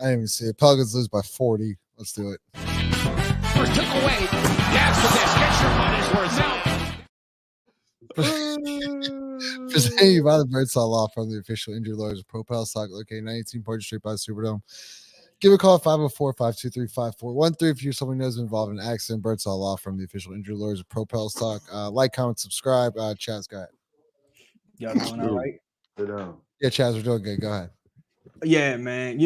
I didn't even see it. Pelicans lose by 40. Let's do it. First took away. That's what this. Get your money's worth. Presented by the Birdsall Law Firm, the official injury lawyers of Propel Stock, located 19 Portage Street by the Superdome. Give a call at 504-523-5413 if you're someone who knows involved in an accident. Birdsall Law Firm, the official injury lawyers of Propel Stock. Like, comment, subscribe. Chaz, go ahead. Y'all doing all right? Yeah, Chaz, we're doing good. Go ahead. Yeah, man.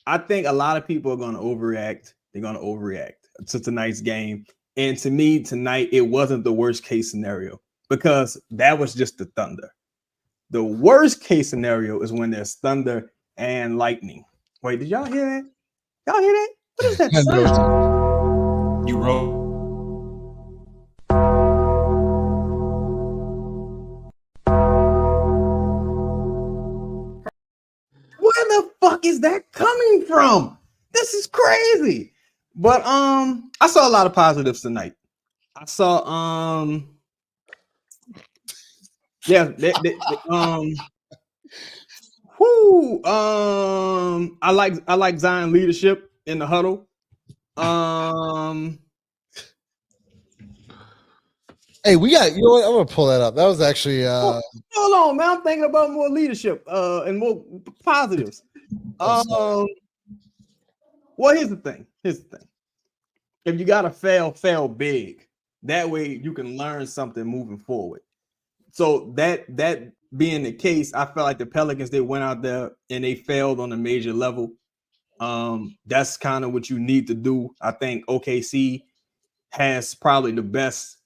I think a lot of people are going to overreact. They're going to overreact to tonight's game. And to me, tonight, it wasn't the worst case scenario because that was just the Thunder. The worst case scenario is when there's thunder and lightning. Wait, did y'all hear that? Y'all hear that? What is that sound? You wrote. Where the fuck is that coming from? This is crazy. But I saw a lot of positives tonight. I saw I like Zion leadership in the huddle. Hey, we got, you know what? I'm gonna pull that up. That was actually hold on, man. I'm thinking about more leadership and more positives. Well, here's the thing. If you gotta fail big. That way you can learn something moving forward. So that being the case, I felt like the Pelicans, they went out there and they failed on a major level. That's kind of what you need to do. I think OKC has probably the best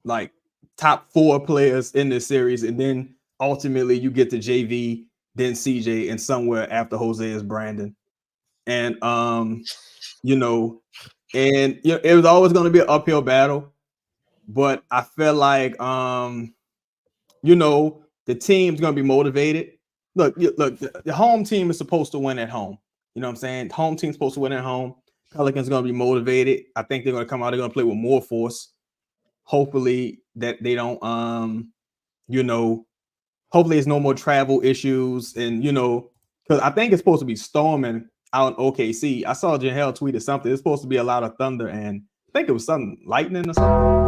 like top 4 players in this series, and then ultimately you get to JV, then CJ, and somewhere after Jose is Brandon. And it was always going to be an uphill battle, but I feel like the team's going to be motivated. Look, the home team is supposed to win at home. You know what I'm saying? The home team's supposed to win at home. Pelicans going to be motivated. I think they're going to come out. They're going to play with more force. Hopefully that they don't, hopefully it's no more travel issues. And, because I think it's supposed to be storming out in OKC. I saw Jahel tweeted something. It's supposed to be a lot of thunder, and I think it was something lightning or something.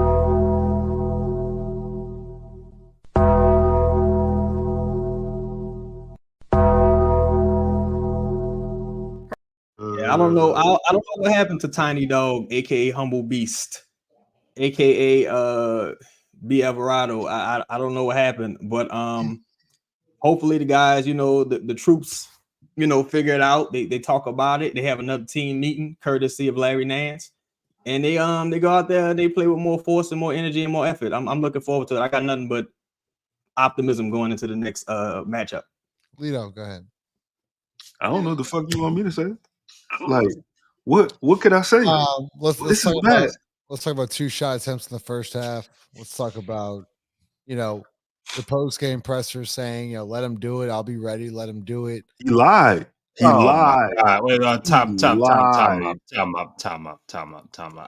I don't know. I don't know what happened to Tiny Dog, aka Humble Beast, aka B Alvarado. I don't know what happened, but hopefully the guys, the troops, figure it out. They talk about it. They have another team meeting, courtesy of Larry Nance, and they go out there and they play with more force and more energy and more effort. I'm looking forward to it. I got nothing but optimism going into the next matchup. Lito, go ahead. I don't know what the fuck you want me to say. Like, what could I say? Let's talk about 2 shot attempts in the first half. Let's talk about, the post-game presser saying, let him do it. I'll be ready. Let him do it. He lied. He lied. Wait, time up.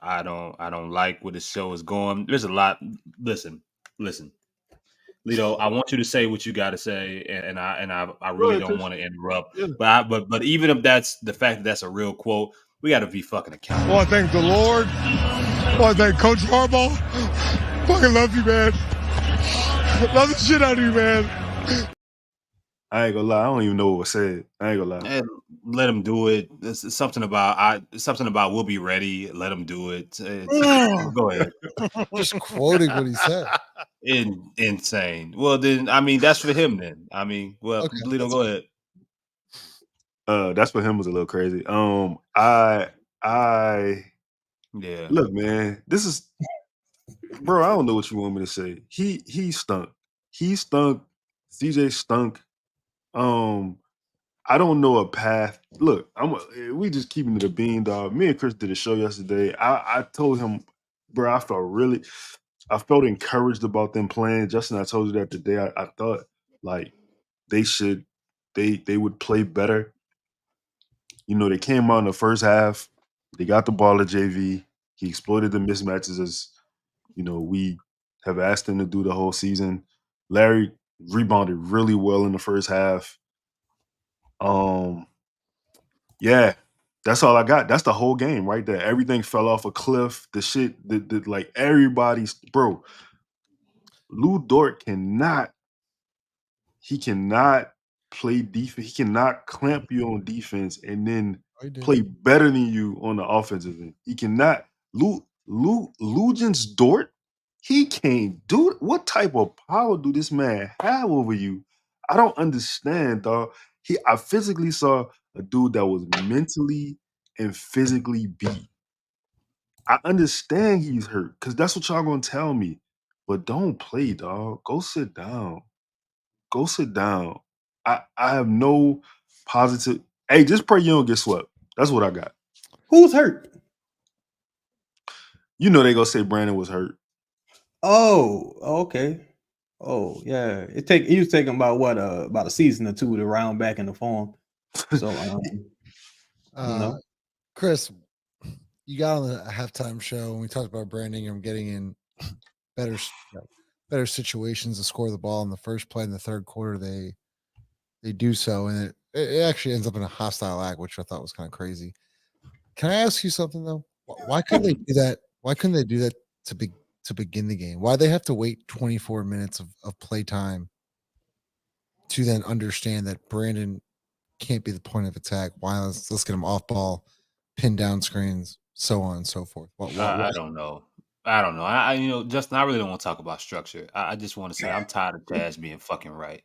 I don't like where the show is going. There's a lot. Listen. Lito, I want you to say what you got to say, and I really don't want to interrupt. Yeah. But even if that's the fact that that's a real quote, we got to be fucking accountable. I want to thank the Lord. I want to thank Coach Harbaugh. Fucking love you, man. Love the shit out of you, man. I ain't gonna lie. I don't even know what was said. I ain't gonna lie. And let him do it. It's something about we'll be ready. Let him do it. Go ahead. Just quoting what he said. Insane. Well, then, that's for him then. Okay, Lito, go ahead. That's for him was a little crazy. Yeah. Look, man, this is, bro, I don't know what you want me to say. He stunk. He stunk. CJ stunk. I don't know a path. Look, we just keeping it a bean, dog. Me and Chris did a show yesterday. I told him, bro, I felt encouraged about them playing. Justin, I told you that today. I thought like they would play better. They came out in the first half. They got the ball at JV. He exploited the mismatches as, we have asked him to do the whole season. Larry rebounded really well in the first half. Yeah, that's all I got. That's the whole game right there. Everything fell off a cliff. The shit, like everybody's bro. Lou Dort cannot play defense. He cannot clamp you on defense and then Oh, he did. play better than you on the offensive end. He cannot. Lugens Dort, he can't do it. What type of power do this man have over you? I don't understand, dog. I physically saw a dude that was mentally and physically beat. I understand he's hurt because that's what y'all gonna tell me. But don't play, dog. Go sit down. Go sit down. I have no positive. Hey, just pray you don't get swept. That's what I got. Who's hurt? You know they gonna say Brandon was hurt. Oh, okay. Oh, yeah. He was taking about a season or two to round back in the form. So Chris, you got on the halftime show and we talked about Brandon Ingram getting in better situations to score the ball in the first play in the third quarter. They do so, and it actually ends up in a hostile act, which I thought was kind of crazy. Can I ask you something though? Why couldn't they do that? Why couldn't they do that to begin the game? Why they have to wait 24 minutes of play time to then understand that Brandon can't be the point of attack? Why let's get him off ball, pin down screens, so on and so forth. I don't know. I Justin, I really don't want to talk about structure. I just want to say I'm tired of Taz being fucking right.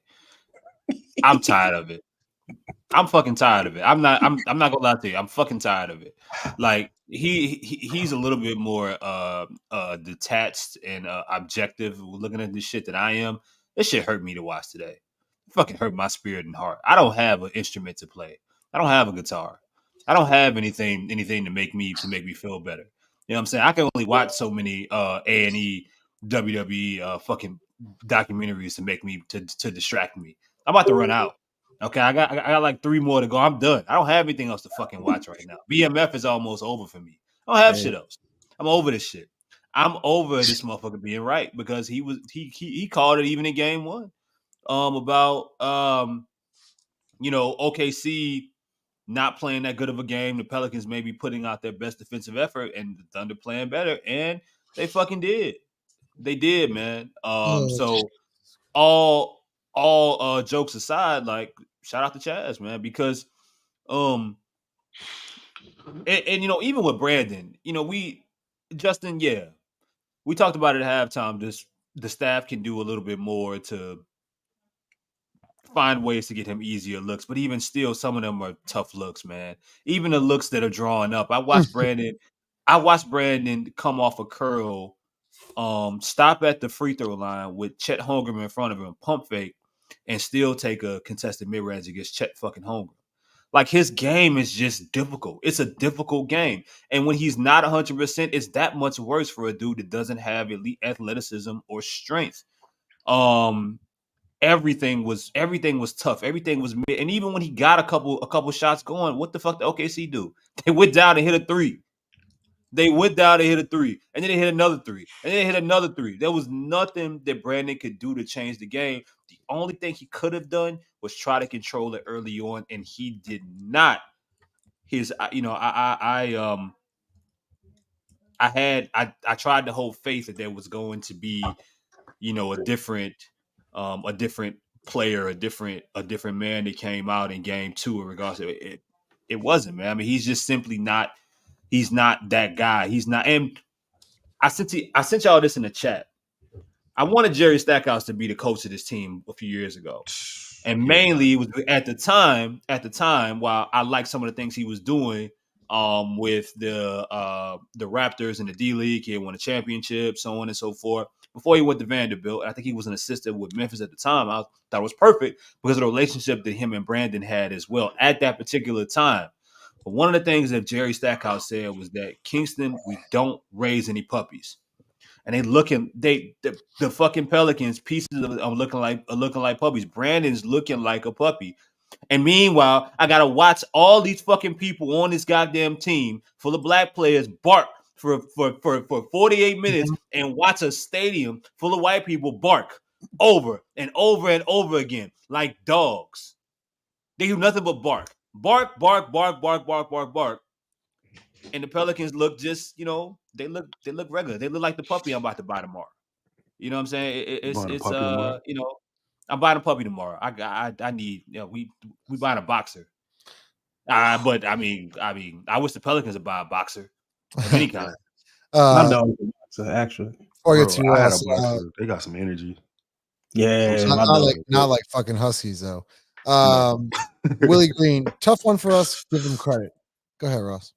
I'm tired of it. I'm fucking tired of it. I'm not gonna lie to you. I'm fucking tired of it. Like he's a little bit more detached and objective looking at this shit than I am. This shit hurt me to watch today. It fucking hurt my spirit and heart. I don't have an instrument to play. I don't have a guitar. I don't have anything to make me feel better. You know what I'm saying? I can only watch so many A&E WWE fucking documentaries to make me to distract me. I'm about to run out. Okay, I got like 3 more to go. I'm done. I don't have anything else to fucking watch right now. BMF is almost over for me. I don't have shit else. I'm over this shit. I'm over this motherfucker being right because he called it even in game 1. About OKC not playing that good of a game. The Pelicans maybe putting out their best defensive effort and the Thunder playing better, and they fucking did. They did, man. So all jokes aside, like shout out to Chaz, man, because and even with Brandon, Justin, we talked about it at halftime. The staff can do a little bit more to find ways to get him easier looks, but even still, some of them are tough looks, man. Even the looks that are drawing up. I watched Brandon come off a curl, stop at the free throw line with Chet Holmgren in front of him, pump fake, and still take a contested mid-range against Chet fucking Holmgren. Like his game is just difficult. It's a difficult game. And when he's not 100%, it's that much worse for a dude that doesn't have elite athleticism or strength. Everything was tough. Everything was mid. And even when he got a couple shots going, what the fuck did OKC do? They went down and hit a 3. And then they hit another 3, and then they hit another 3. There was nothing that Brandon could do to change the game. The only thing he could have done was try to control it early on, and he did not. I tried to hold faith that there was going to be, a different player, a different man that came out in game 2 in regards to it. It wasn't, man. I mean, he's just simply not. He's not that guy. He's not. And I sent y'all this in the chat. I wanted Jerry Stackhouse to be the coach of this team a few years ago. And mainly it was at the time, while I liked some of the things he was doing with the Raptors and the D League, he had won a championship, so on and so forth. Before he went to Vanderbilt, I think he was an assistant with Memphis at the time. I thought it was perfect because of the relationship that him and Brandon had as well at that particular time. But one of the things that Jerry Stackhouse said was that Kingston, we don't raise any puppies. And the fucking Pelicans pieces are looking like puppies. Brandon's looking like a puppy. And meanwhile, I gotta watch all these fucking people on this goddamn team full of black players bark for 48 minutes and watch a stadium full of white people bark over and over and over again like dogs. They do nothing but bark. Bark, bark, bark, bark, bark, bark, bark. And the Pelicans look just, they look regular. They look like the puppy I'm about to buy tomorrow. You know what I'm saying? I'm buying a puppy tomorrow. I need, we buying a boxer. But I mean, I wish the Pelicans would buy a boxer of any kind. My dog is a boxer, actually. Bro, I had a boxer. They got some energy. Yeah, not like fucking Huskies though. Willie Green, tough one for us. Give them credit. Go ahead, Ross.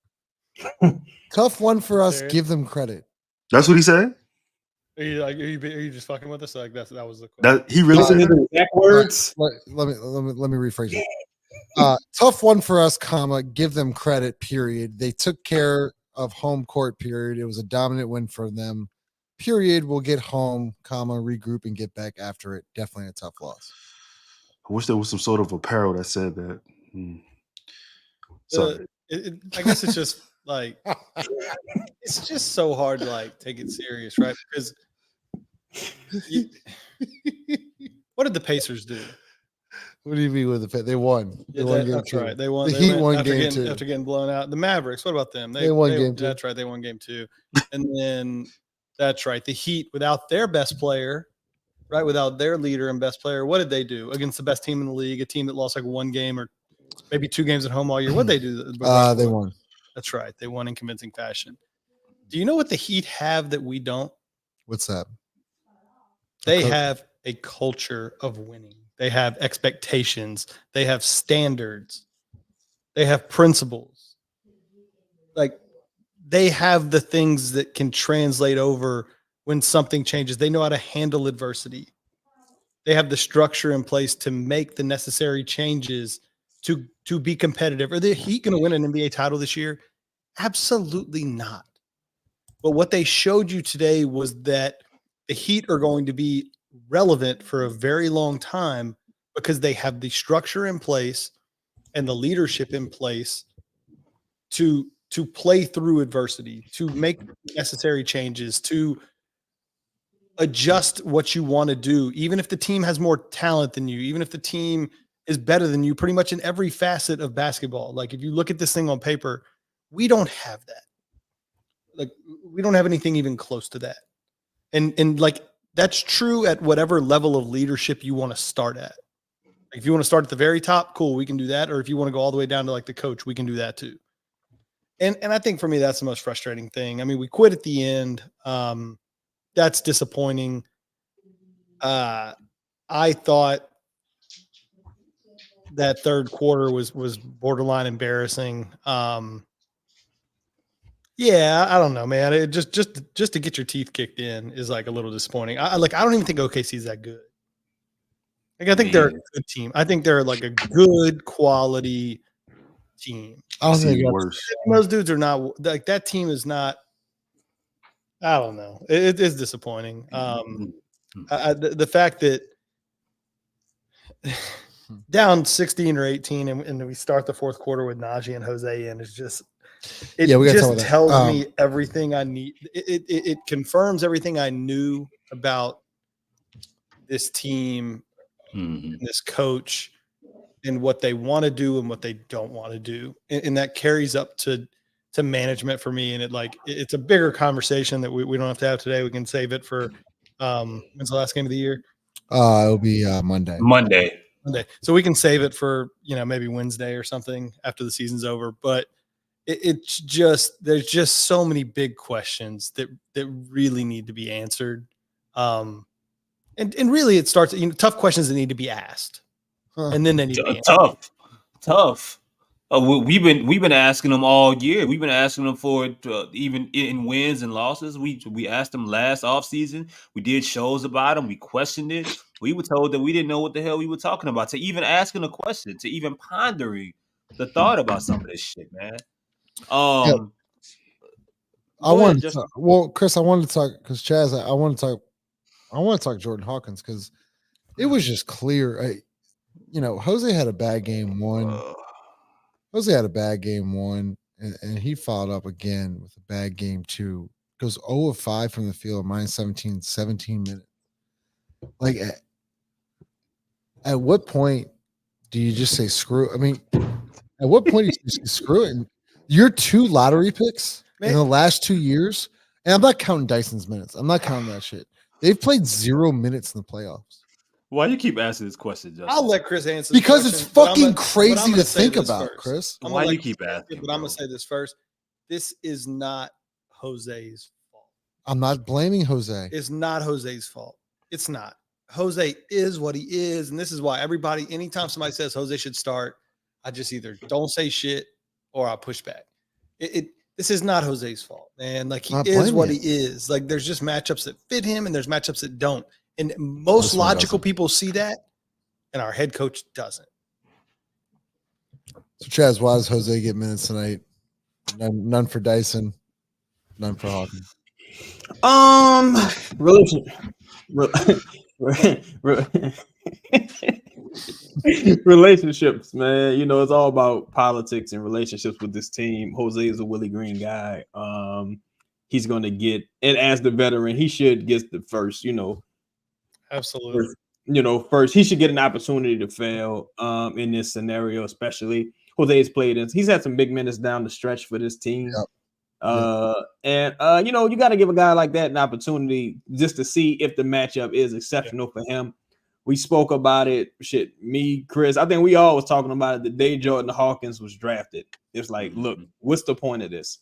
Tough one for us. Give them credit. That's what he said. Are you just fucking with us? Like that was the question. That he really said the exact words. Let me rephrase it. Tough one for us, comma, give them credit, period. They took care of home court, period. It was a dominant win for them, period. We'll get home, comma, regroup and get back after it. Definitely a tough loss. I wish there was some sort of apparel that said that. Sorry. I guess it's just like it's just so hard to like take it serious, right? Because what did the Pacers do? What do you mean with the they won? They won game two. Right. They won. The Heat won game two after getting blown out. The Mavericks. What about them? They won game two. That's right. They won game two. And then that's right. The Heat, without their best player, right, without their leader and best player, what did they do against the best team in the league? A team that lost like one game or maybe 2 games at home all year. What did they do? They won. That's right. They won in convincing fashion. Do you know what the Heat have that we don't? What's that? They have a culture of winning. They have expectations. They have standards. They have principles. Like they have the things that can translate over when something changes. They know how to handle adversity. They have the structure in place to make the necessary changes to be competitive. Are the Heat going to win an NBA title this year? Absolutely not. But what they showed you today was that the Heat are going to be relevant for a very long time because they have the structure in place and the leadership in place to play through adversity, to make necessary changes, to adjust what you want to do, even if the team has more talent than you, even if the team is better than you pretty much in every facet of basketball. Like if you look at this thing on paper, we don't have that. Like we don't have anything even close to that. And like that's true at whatever level of leadership you want to start at. Like if you want to start at the very top, cool, we can do that. Or if you want to go all the way down to like the coach, we can do that too. And I think for me, that's the most frustrating thing. I mean, we quit at the end. That's disappointing. I thought that third quarter was borderline embarrassing. Yeah, I don't know, man. It just to get your teeth kicked in is like a little disappointing. I don't even think OKC is that good. Like I think they're a good team. I think they're like a good quality team. I don't think worse. Those dudes are not like that team is not. I don't know. It is disappointing. The fact that down 16 or 18 and we start the fourth quarter with Najee and Jose in is just just tells me everything I need. It confirms everything I knew about this team, and this coach, and what they want to do and what they don't want to do, and that carries up to management for me. And it's a bigger conversation that we don't have to have today. We can save it for when's the last game of the year? It'll be Monday. So we can save it for maybe Wednesday or something after the season's over. But it's just there's just so many big questions that really need to be answered. And really it starts tough questions that need to be asked, and then they need to be answered. Tough. We've been asking them all year. We've been asking them for it even in wins and losses. We asked them last offseason. We did shows about them. We questioned it. We were told that we didn't know what the hell we were talking about. To even asking a question, to even pondering the thought about some of this shit, man. I want to talk. Well, Chris, I wanted to talk because Chaz, I want to talk Jordan Hawkins because it was just clear. Jose had a bad game one. Jose had a bad game one, and he followed up again with a bad game two. Goes 0 of 5 from the field, minus 17 minutes. Like, at what point do you just say screw? I mean, at what point do you say screw it? And you're 2 lottery picks in the last 2 years, and I'm not counting Dyson's minutes. I'm not counting that shit. They've played 0 minutes in the playoffs. Why you keep asking this question, Justin? I'll let Chris answer because it's fucking crazy to think about, Chris. Why you keep asking? But I'm gonna say this first. This is not Jose's fault. I'm not blaming Jose. It's not Jose's fault. It's not. Jose is what he is, and this is why everybody. Anytime somebody says Jose should start, I just either don't say shit or I push back. This is not Jose's fault, man. Like he is what he is. Like there's just matchups that fit him, and there's matchups that don't. And most logical people see that, and our head coach doesn't. So, Chaz, why does Jose get minutes tonight? None for Dyson, none for Hawkins. Relationships, man. You know, it's all about politics and relationships with this team. Jose is a Willie Green guy. He's going to get, and as the veteran, he should get the first, absolutely. First, he should get an opportunity to fail in this scenario, especially. Jose's played in. He's had some big minutes down the stretch for this team. Yep. You got to give a guy like that an opportunity just to see if the matchup is exceptional for him. We spoke about it. Shit, me, Chris. I think we all was talking about it the day Jordan Hawkins was drafted. It's like, look, what's the point of this?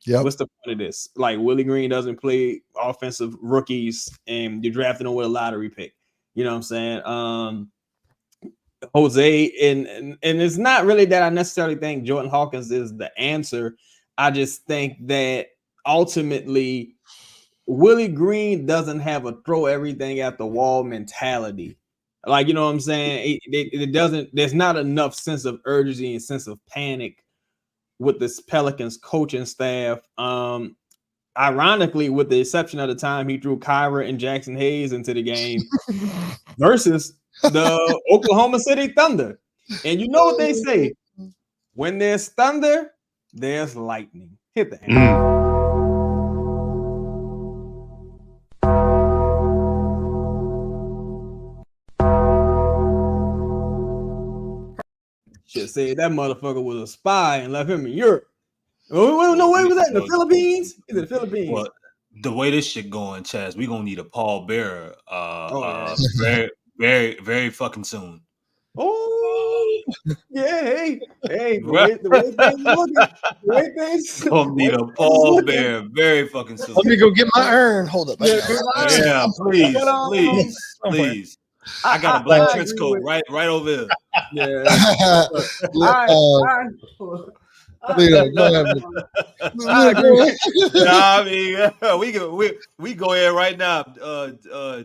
Yeah. What's the point of this? Like Willie Green doesn't play offensive rookies, and you're drafting him with a lottery pick. You know what I'm saying? Jose, and it's not really that I necessarily think Jordan Hawkins is the answer. I just think that ultimately Willie Green doesn't have a throw everything at the wall mentality. Like, you know what I'm saying? It doesn't, there's not enough sense of urgency and sense of panic with this Pelicans coaching staff. Ironically, with the exception of the time he threw Kyra and Jackson Hayes into the game versus the Oklahoma City Thunder. And you know what they say? When there's thunder, there's lightning. Hit the hand. Should say that motherfucker was a spy and left him in Europe. No, where was that? In the Philippines? Is it the Philippines? Well, the way this shit going, Chaz, we gonna need a Paul Bearer very, very, very fucking soon. Oh, yeah, hey, the way things Gonna need a Paul Bearer very fucking soon. Let me go get my urn. Hold up. Yeah, please. I got a black trench coat right over here. Yeah. I mean, we go in right now. Lito,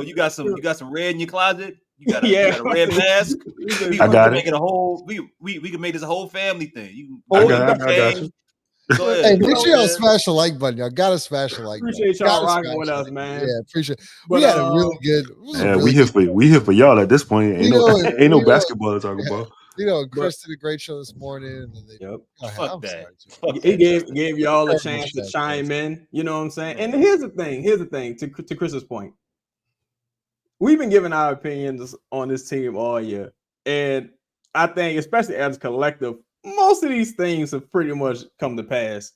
you got some red in your closet. You got a red mask. I got it. Make it a whole. We can make this a whole family thing. I got you. Go ahead. Hey, make sure y'all smash the like button. Y'all gotta smash the like button. Appreciate y'all rocking with us, man. Yeah, appreciate it. We had a really good. Yeah, we here for y'all at this point. Ain't no basketball to talk about. Chris did a great show this morning. And Fuck that. He gave y'all a chance to chime in. You know what I'm saying? And here's the thing. To Chris's point, we've been giving our opinions on this team all year, and I think, especially as a collective, most of these things have pretty much come to pass.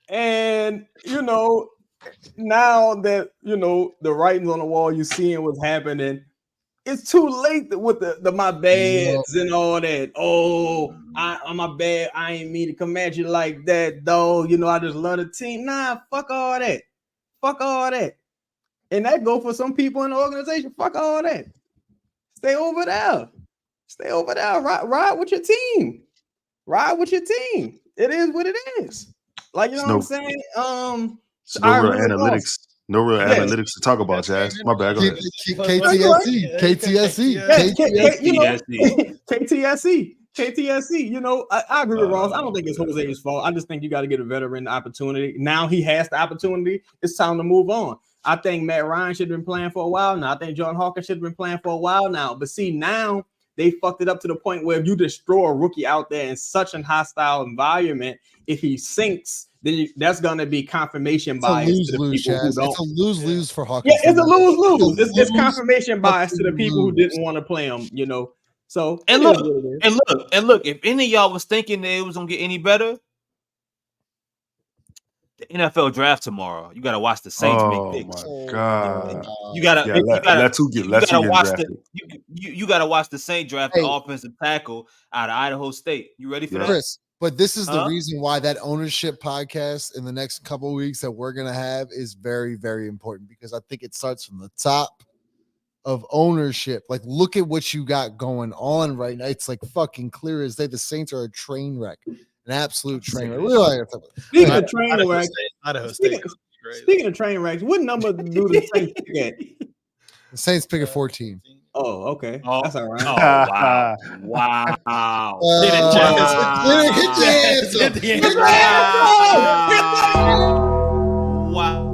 And, now that, the writing's on the wall, you're seeing what's happening, it's too late with the my bads and all that. Oh, I'm my bad. I ain't mean to come at you like that, though. I just love the team. Nah, fuck all that. Fuck all that. And that go for some people in the organization. Fuck all that. Stay over there. Ride with your team. Ride with your team. It is what it is. Like, what I'm saying? No real analytics. No real analytics to talk about, Chaz. My bad. Go ahead. KTSE. I agree with Ross. I don't think it's Jose's fault. I just think you got to get a veteran the opportunity. Now he has the opportunity. It's time to move on. I think Matt Ryan should have been playing for a while now. I think Jordan Hawkins should have been playing for a while now. But see, now they fucked it up to the point where if you destroy a rookie out there in such a hostile environment, if he sinks, then that's going to be confirmation bias to the people who don't. It's a lose-lose for Hawkins. Yeah, it's a lose-lose. It's confirmation bias to the people who didn't want to play him, So And it is look, what it is. and look, if any of y'all was thinking that it was gonna get any better, the NFL draft tomorrow. You gotta watch the Saints make Oh picks. my Oh, God. You gotta, Yeah, you gotta, let's you get gotta watch drafted. you gotta watch the Saints draft the Hey. offensive tackle out of Idaho State. You ready for Yeah. that? Chris, but this is the Huh? reason why that ownership podcast in the next couple of weeks that we're gonna have is very, very important, because I think it starts from the top of ownership. Like, look at what you got going on right now. It's like fucking clear as day. The Saints are a train wreck, an absolute train wreck. Speaking Like, of train wrecks, Idaho State. speaking of train wrecks, what number do the Saints pick at? the Saints pick a 14. Oh, okay. Oh, That's all right. oh wow, wow. Get it, Jazz. Get your hands up. Get the Get your Wow.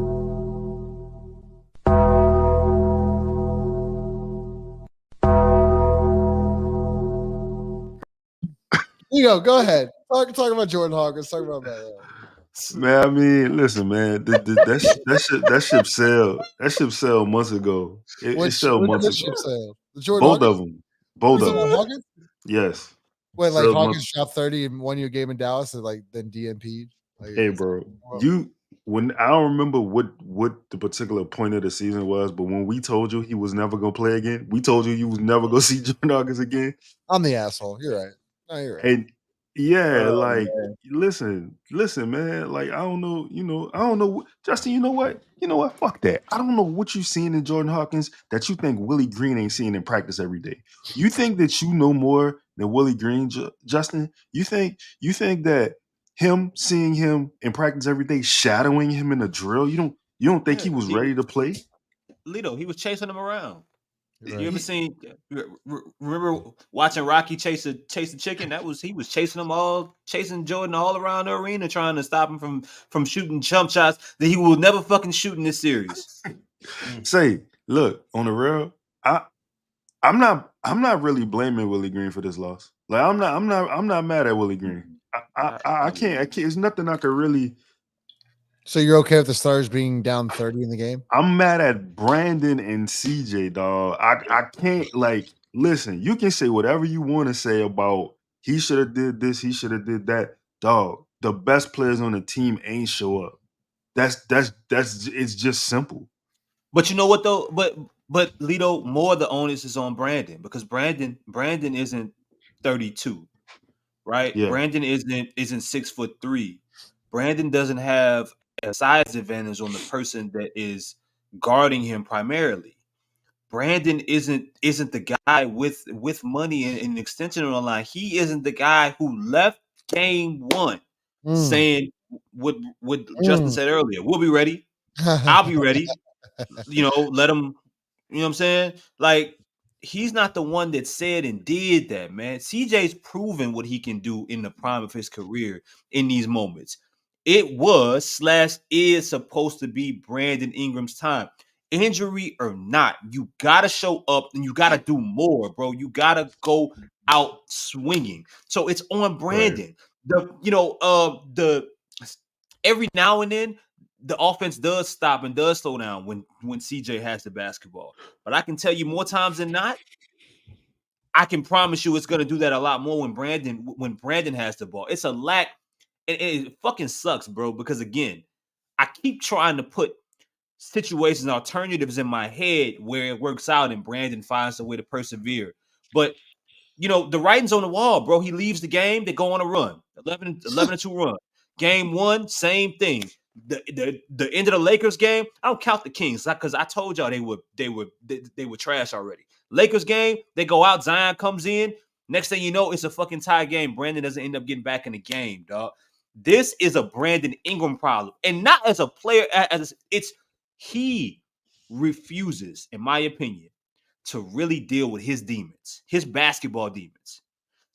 You go ahead. Talk about Jordan Hawkins. Talk about that. Man, I mean, listen, man, that ship sailed. That ship sailed months ago. It sailed months ago. The Jordan Both Hawkins? of them. Both Is of it them. Hawkins? Yes. Wait, like Sailed Hawkins months. dropped 30 and won you a game in Dallas and like then DMP'd? Like, Hey, bro, when I don't remember what the particular point of the season was, but when we told you he was never gonna play again, we told you was never gonna see Jordan Hawkins again. I'm the asshole. You're right. No, you're right. And yeah, Oh, like man. listen, man. Like I don't know, Justin. You know what? Fuck that. I don't know what you seeing in Jordan Hawkins that you think Willie Green ain't seeing in practice every day. You think that you know more than Willie Green, Justin? You think that him seeing him in practice every day, shadowing him in the drill, you don't think he was ready to play? Lito, he was chasing him around. You're You right. ever seen? Remember watching Rocky chase the chicken? He was chasing Jordan all around the arena, trying to stop him from shooting jump shots that he will never fucking shoot in this series. Say, look, on the real, I'm not really blaming Willie Green for this loss. Like I'm not mad at Willie Green. I can't. It's nothing I could really. So you're okay with the Stars being down 30 in the game? I'm mad at Brandon and CJ, dog. I can't listen. You can say whatever you want to say about he should have did this, he should have did that, dog. The best players on the team ain't show up. That's it's just simple. But you know what though? But Lito, more the onus is on Brandon, because Brandon isn't 32, right? Yeah. Brandon isn't 6'3". Brandon doesn't have a size advantage on the person that is guarding him primarily. Brandon isn't the guy with money and an extension on the line. He isn't the guy who left game one saying what Justin said earlier. We'll be ready. I'll be ready. Let him, you know what I'm saying? Like, he's not the one that said and did that, man. CJ's proven what he can do in the prime of his career in these moments. It is supposed to be Brandon Ingram's time. Injury or not, you got to show up and you got to do more, bro. You got to go out swinging. So it's on Brandon. Right. Every now and then, the offense does stop and does slow down when CJ has the basketball. But I can tell you more times than not, I can promise you it's going to do that a lot more when Brandon has the ball. It's a lack, and it fucking sucks, bro, because again, I keep trying to put situations, alternatives in my head where it works out and Brandon finds a way to persevere. But the writing's on the wall, bro. He leaves the game, they go on a run. 11-2 run. Game one, same thing. The end of the Lakers game, I don't count the Kings because I told y'all they were trash already. Lakers game, they go out, Zion comes in. Next thing you know, it's a fucking tie game. Brandon doesn't end up getting back in the game, dog. This is a Brandon Ingram problem, and not as a player. He refuses, in my opinion, to really deal with his demons, his basketball demons.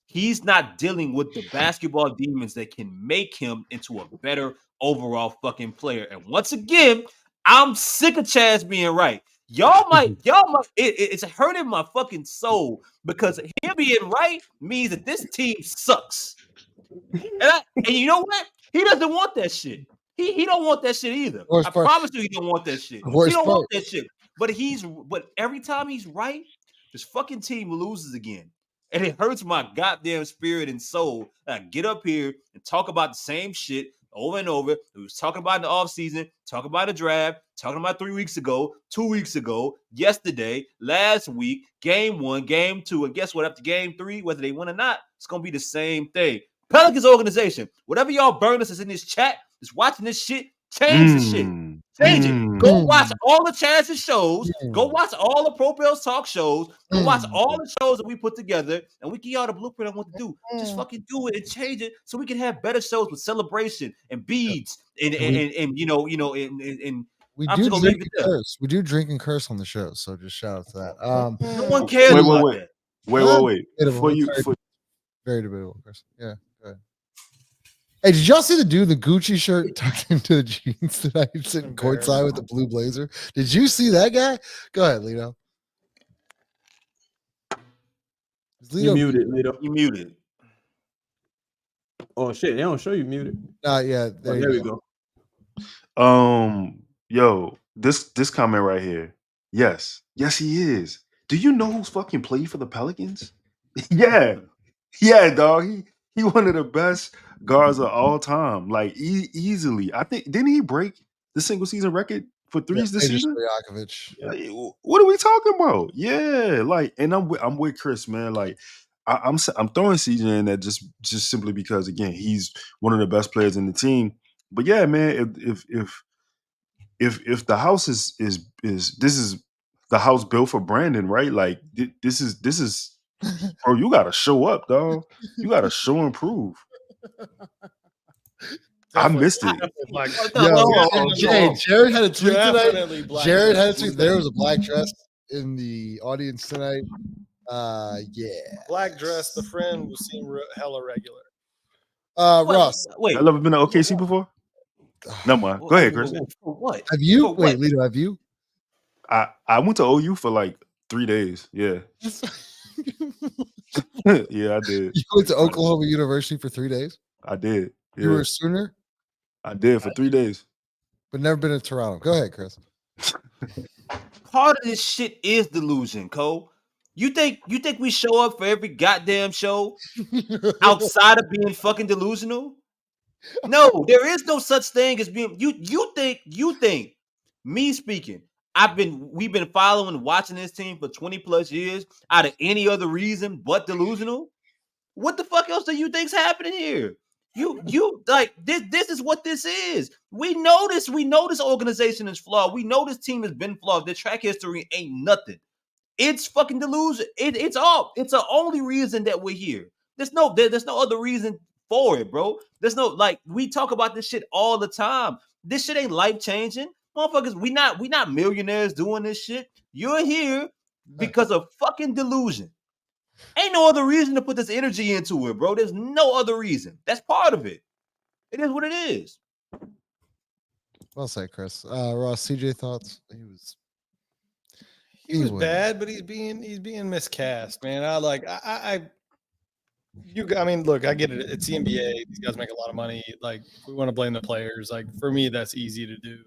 He's not dealing with the basketball demons that can make him into a better overall fucking player. And once again, I'm sick of Chaz being right. Y'all might, it's hurting my fucking soul because him being right means that this team sucks. And you know what? He doesn't want that shit. He don't want that shit either. I promise you he don't want that shit. He don't want that shit. But every time he's right, this fucking team loses again. And it hurts my goddamn spirit and soul that I get up here and talk about the same shit over and over. We was talking about in the offseason, talking about the draft, talking about 3 weeks ago, 2 weeks ago, yesterday, last week, game 1, game 2. And guess what? After game 3, whether they win or not, it's going to be the same thing. Pelicans organization, whatever y'all burners is in this chat, is watching this shit, change the shit. Change it. Go watch all the Chaz's shows. Go watch all the Pro Bills talk shows. Go watch all the shows that we put together, and we give y'all the blueprint on what to do. Just fucking do it and change it so we can have better shows with celebration and beads and you know and we I'm do just gonna drink leave it and there. curse. We do drink and curse on the show, so just shout out to that. No one cares about that. Wait. Debatable. Very debatable, Chris. Yeah, go ahead. Hey, did y'all see the dude in the Gucci shirt tucked into the jeans tonight, sitting courtside with the blue blazer? Did you see that guy? Go ahead, Lito. You muted, Lito. You muted. Oh shit, they don't show you muted. Yeah, There we go. Yo, this comment right here. Yes, he is. Do you know who's fucking played for the Pelicans? Yeah, dog. He one of the best guards of all time. Like easily. I think didn't he break the single season record for threes this season? What are we talking about? Yeah, like, and I'm with Chris, man. Like, I'm throwing CJ in that just simply because again he's one of the best players in the team. But yeah, man, if the house is this is the house built for Brandon, right? Like this is bro, you gotta show up, dog. You gotta show and prove. I missed it. Jared had a tweet tonight. Jared had a tweet. There was a black dress in the audience tonight. Yeah. Black dress. The friend was seen hella regular. Ross. Wait. I've ever been to OKC before? No, man. Go ahead, Chris. What? Have you? Wait, Lito, have you? I went to OU for like 3 days. Yeah. Yeah, I did. You went to Oklahoma University for 3 days? I did. Yeah. You were a Sooner? I did for 3 days. But never been to Toronto. Go ahead, Chris. Part of this shit is delusion, Cole. You think we show up for every goddamn show outside of being fucking delusional? No, there is no such thing as being you think me speaking. We've been following and watching this team for 20 plus years out of any other reason but delusional. What the fuck else do you think's happening here? You like this is what this is. We know this organization is flawed. We know this team has been flawed. Their track history ain't nothing. It's fucking delusion. It's the only reason that we're here. There's no other reason for it, bro. There's no, like, we talk about this shit all the time. This shit ain't life-changing. Motherfuckers, we not millionaires doing this shit. You're here because of fucking delusion. Ain't no other reason to put this energy into it, bro. There's no other reason. That's part of it. It is what it is. Well said, Chris. Ross, CJ thoughts? He was bad, but he's being miscast, man. I mean, look, I get it. It's the NBA. These guys make a lot of money. Like, if we want to blame the players, like, for me, that's easy to do.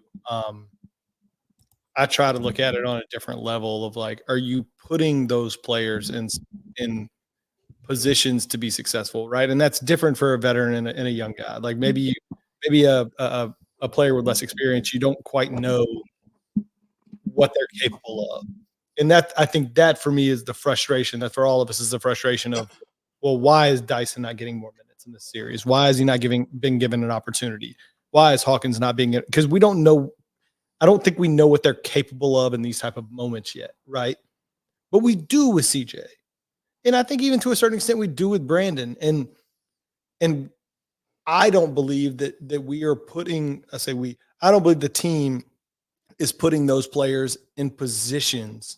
I try to look at it on a different level of, like, are you putting those players in positions to be successful, right? And that's different for a veteran and a young guy. Like, maybe a player with less experience, you don't quite know what they're capable of. And that, I think that for me is the frustration. That for all of us is the frustration of, well, why is Dyson not getting more minutes in this series? Why is he not been given an opportunity? Why is Hawkins not being? Because we don't know. I don't think we know what they're capable of in these type of moments yet, right? But we do with CJ, and I think even to a certain extent we do with Brandon. And I don't believe that we are putting. I don't believe the team is putting those players in positions,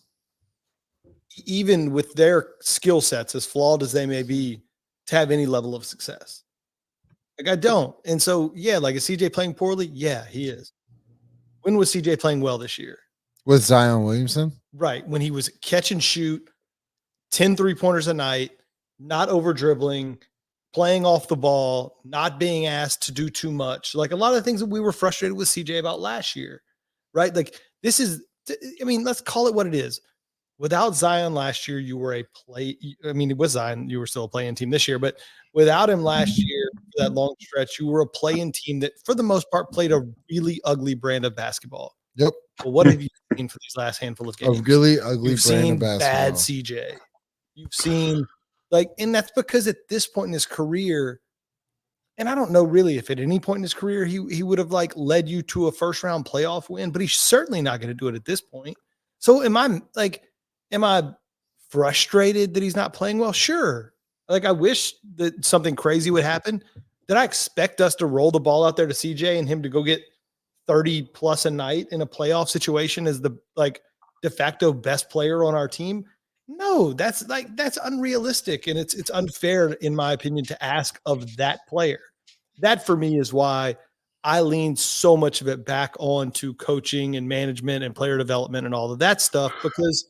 even with their skill sets, as flawed as they may be, to have any level of success. Like, I don't. And so, yeah, like, is CJ playing poorly? Yeah, he is. When was CJ playing well this year? With Zion Williamson? Right. When he was catch and shoot, 10 3-pointers a night, not over dribbling, playing off the ball, not being asked to do too much. Like, a lot of the things that we were frustrated with CJ about last year, right? Like, this is, I mean, let's call it what it is. without Zion last year, you were it was Zion, you were still a play-in team this year, but without him last year, for that long stretch, you were a play-in team that, for the most part, played a really ugly brand of basketball. Yep. Well, what have you seen for these last handful of games? Of really ugly You've brand seen of basketball. bad CJ. You've seen and that's because at this point in his career, and I don't know really if at any point in his career he would have led you to a first round playoff win, but he's certainly not going to do it at this point. So am I frustrated that he's not playing well? Sure. I wish that something crazy would happen. Did I expect us to roll the ball out there to CJ and him to go get 30 plus a night in a playoff situation as the de facto best player on our team? No, that's unrealistic. And it's unfair, in my opinion, to ask of that player. That for me is why I lean so much of it back on to coaching and management and player development and all of that stuff, because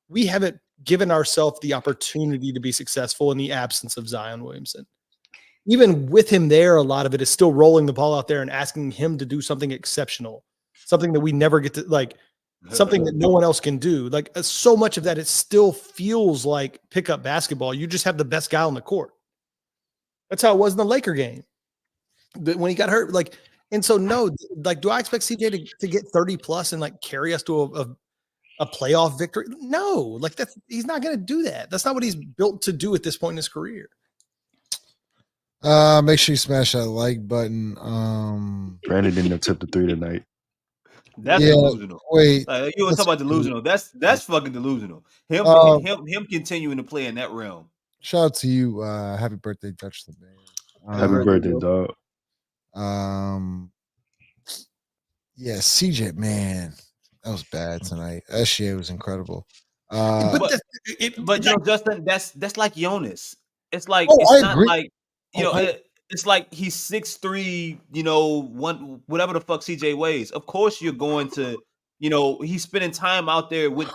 we haven't given ourselves the opportunity to be successful in the absence of Zion Williamson. Even with him there, a lot of it is still rolling the ball out there and asking him to do something exceptional, something that we never get to something that no one else can do. So much of that, it still feels like pickup basketball. You just have the best guy on the court. That's how it was in the Laker game when he got hurt. And so no, do I expect CJ to get 30 plus and carry us to a playoff victory? No, he's not going to do that. That's not what he's built to do at this point in his career. Make sure you smash that like button. Brandon didn't attempt the 3 tonight. That's delusional. Wait, you want to talk about delusional? That's fucking delusional. Him continuing to play in that realm. Shout out to you. Happy birthday, Dutch the Bear. Happy birthday, dog. Yeah, CJ, man, that was bad tonight. SGA was incredible. But Justin, that's like Jonas. It's like it's like he's 6'3", whatever the fuck CJ weighs. Of course you're going to, he's spending time out there with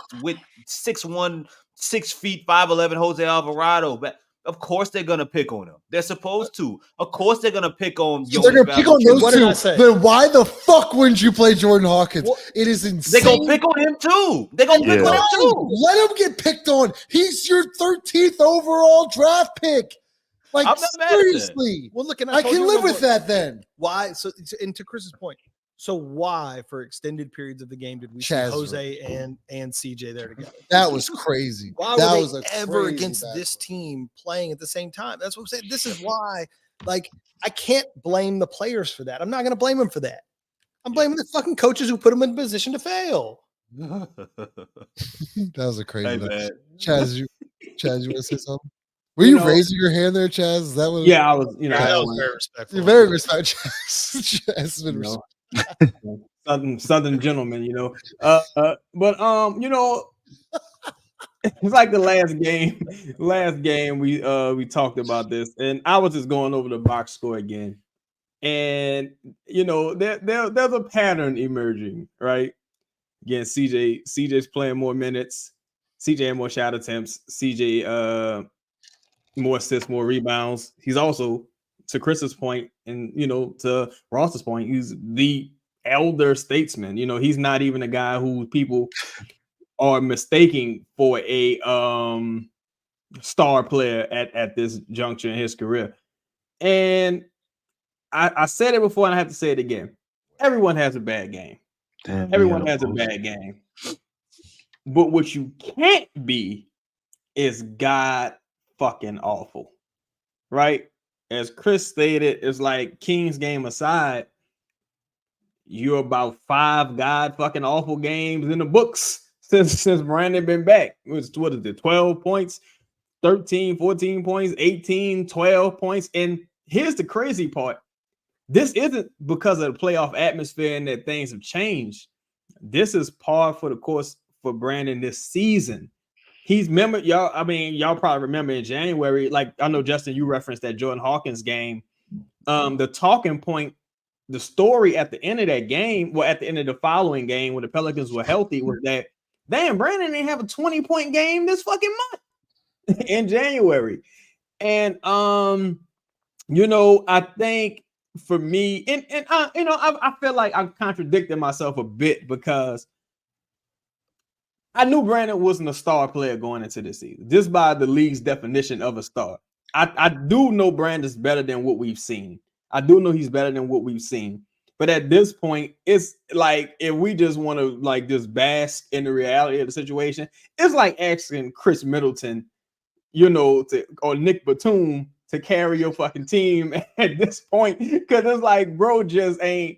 6'1", 6 feet, 5'11" Jose Alvarado. But of course they're gonna pick on him. They're supposed to. Of course they're gonna pick on. They're gonna pick on those two. Then why the fuck wouldn't you play Jordan Hawkins? Well, it is insane. They're gonna pick on him too. They're gonna pick on him too. Let him get picked on. He's your 13th overall draft pick. I'm not seriously. Well, look, I can live with that then. Why? So, and to Chris's point, so why for extended periods of the game did we see Jose and CJ there together? That was crazy. Why were they ever against this team playing at the same time? That's what I'm saying. This is why, I can't blame the players for that. I'm not going to blame them for that. I'm blaming the fucking coaches who put them in a position to fail. That was a crazy man. Chaz, you want to say something? Were you raising your hand there, Chaz? Is that what? Yeah, I was. That was very respectful. You're very respectful, Chaz. Chaz has been respectful. Southern gentleman, it's like the last game we talked about this, and I was just going over the box score again, and there's a pattern emerging, right? Again, CJ's playing more minutes, CJ had more shot attempts, CJ more assists, more rebounds. He's also, to Chris's point, and to Ross's point, he's the elder statesman. He's not even a guy who people are mistaking for a star player at this juncture in his career. And I said it before, and I have to say it again. Everyone has a bad game. Everyone has a bad game. But what you can't be is God fucking awful, right? As Chris stated, it's like King's game aside, you're about 5 God fucking awful games in the books since Brandon been back. What is it? 12 points, 13, 14 points, 18, 12 points. And here's the crazy part. This isn't because of the playoff atmosphere and that things have changed. This is par for the course for Brandon this season. He's y'all probably remember in January, I know Justin, you referenced that Jordan Hawkins game. The talking point, the story at the end of that game, at the end of the following game when the Pelicans were healthy, was that damn, Brandon didn't have a 20-point game this fucking month in January. And I think for me, and I feel like I'm contradicting myself a bit, because I knew Brandon wasn't a star player going into this season, just by the league's definition of a star. I do know Brandon's better than what we've seen. I do know he's better than what we've seen. But at this point, it's like if we just want to like just bask in the reality of the situation, it's like asking Chris Middleton, or Nick Batum to carry your fucking team at this point. Because it's like, bro, he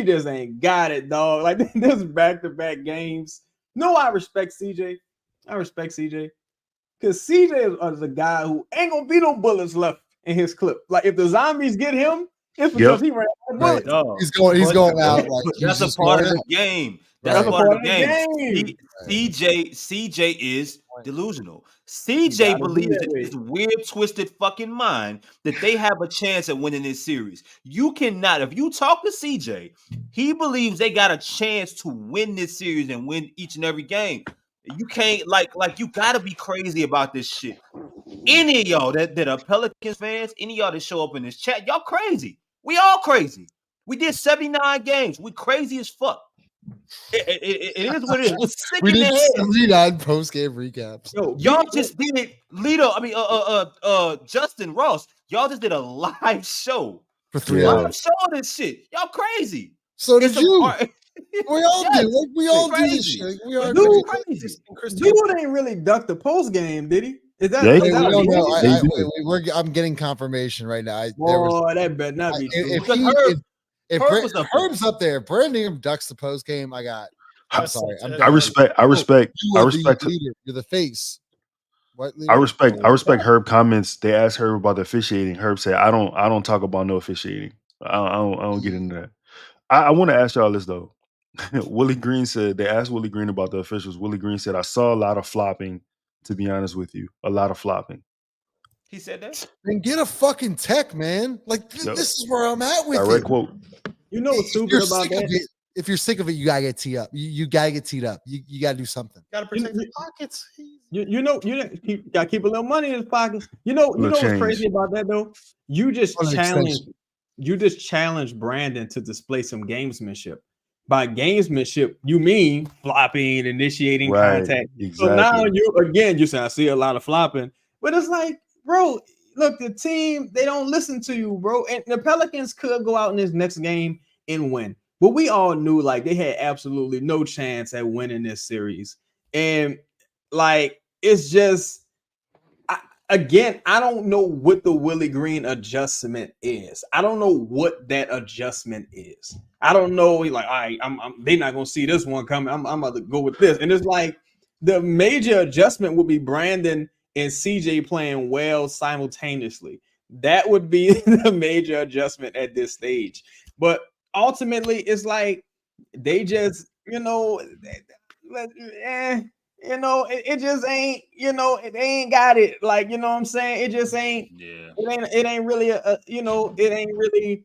just ain't got it, dog. Like this back-to-back games. No, I respect CJ. Because CJ is a guy who ain't gonna be no bullets left in his clip. Like if the zombies get him, it's because he ran out of bullets. Dog. He's going out like That's a part of the game. That's a part of the game. CJ is delusional. CJ believes in his weird, twisted fucking mind that they have a chance at winning this series. You cannot. If you talk to CJ, he believes they got a chance to win this series and win each and every game. You can't like you gotta be crazy about this shit. Any of y'all that are Pelicans fans, any of y'all that show up in this chat, y'all crazy. We all crazy. We did 79 games. We crazy as fuck. It is what it is. We're sick We in the did head. 79 post-game recaps. Yo, Y'all just did Justin Ross. Y'all just did a live show. For 3 Yeah. hours. Live show of this shit. Y'all crazy. So did It's a you. part- We all Yes. do. Like, we all do this Crazy. shit. We are Dude, crazy. crazy. dude ain't really ducked the post game, did he? Is that? Yeah, is Wait, that we a don't know. movie? I'm getting confirmation right now. Boy, that better not be true. If Herb was up there. Herb's up there, Brandon Ingram ducks the post game. I'm sorry. I'm I done. respect. You are the her- leader. You're the face. What leader? I respect Herb comments. They asked Herb about the officiating. Herb said, "I don't talk about no officiating. I don't get into that." I want to ask y'all this though. Willie Green said they asked Willie Green about the officials. Willie Green said, "I saw a lot of flopping. To be honest with you, a lot of flopping." He said that. Then get a fucking tech, man. Like Yep. this is where I'm at with Direct it. quote. You know what's If stupid you're about sick of that? it, if you're sick of it, you gotta get teed up. You gotta get teed up. You gotta do something. Got to protect the pockets. You gotta keep a little money in his pockets. You know Little what's change. crazy about that though? You just On an challenged Brandon to display some gamesmanship. By gamesmanship, you mean flopping, initiating Right. contact. Exactly. So now you say I see a lot of flopping, but it's like, bro, look, the team, they don't listen to you, bro. And the Pelicans could go out in this next game and win. But we all knew like they had absolutely no chance at winning this series. And like it's just I don't know what the Willie Green adjustment is. I don't know what that adjustment is. I don't know. Like, all right, they're not gonna see this one coming. I'm about to go with this. And it's like the major adjustment would be Brandon and CJ playing well simultaneously. That would be the major adjustment at this stage. But ultimately, it's like they just, it just ain't, it ain't got it. Like, you know what I'm saying? It just ain't, it ain't really, it ain't really.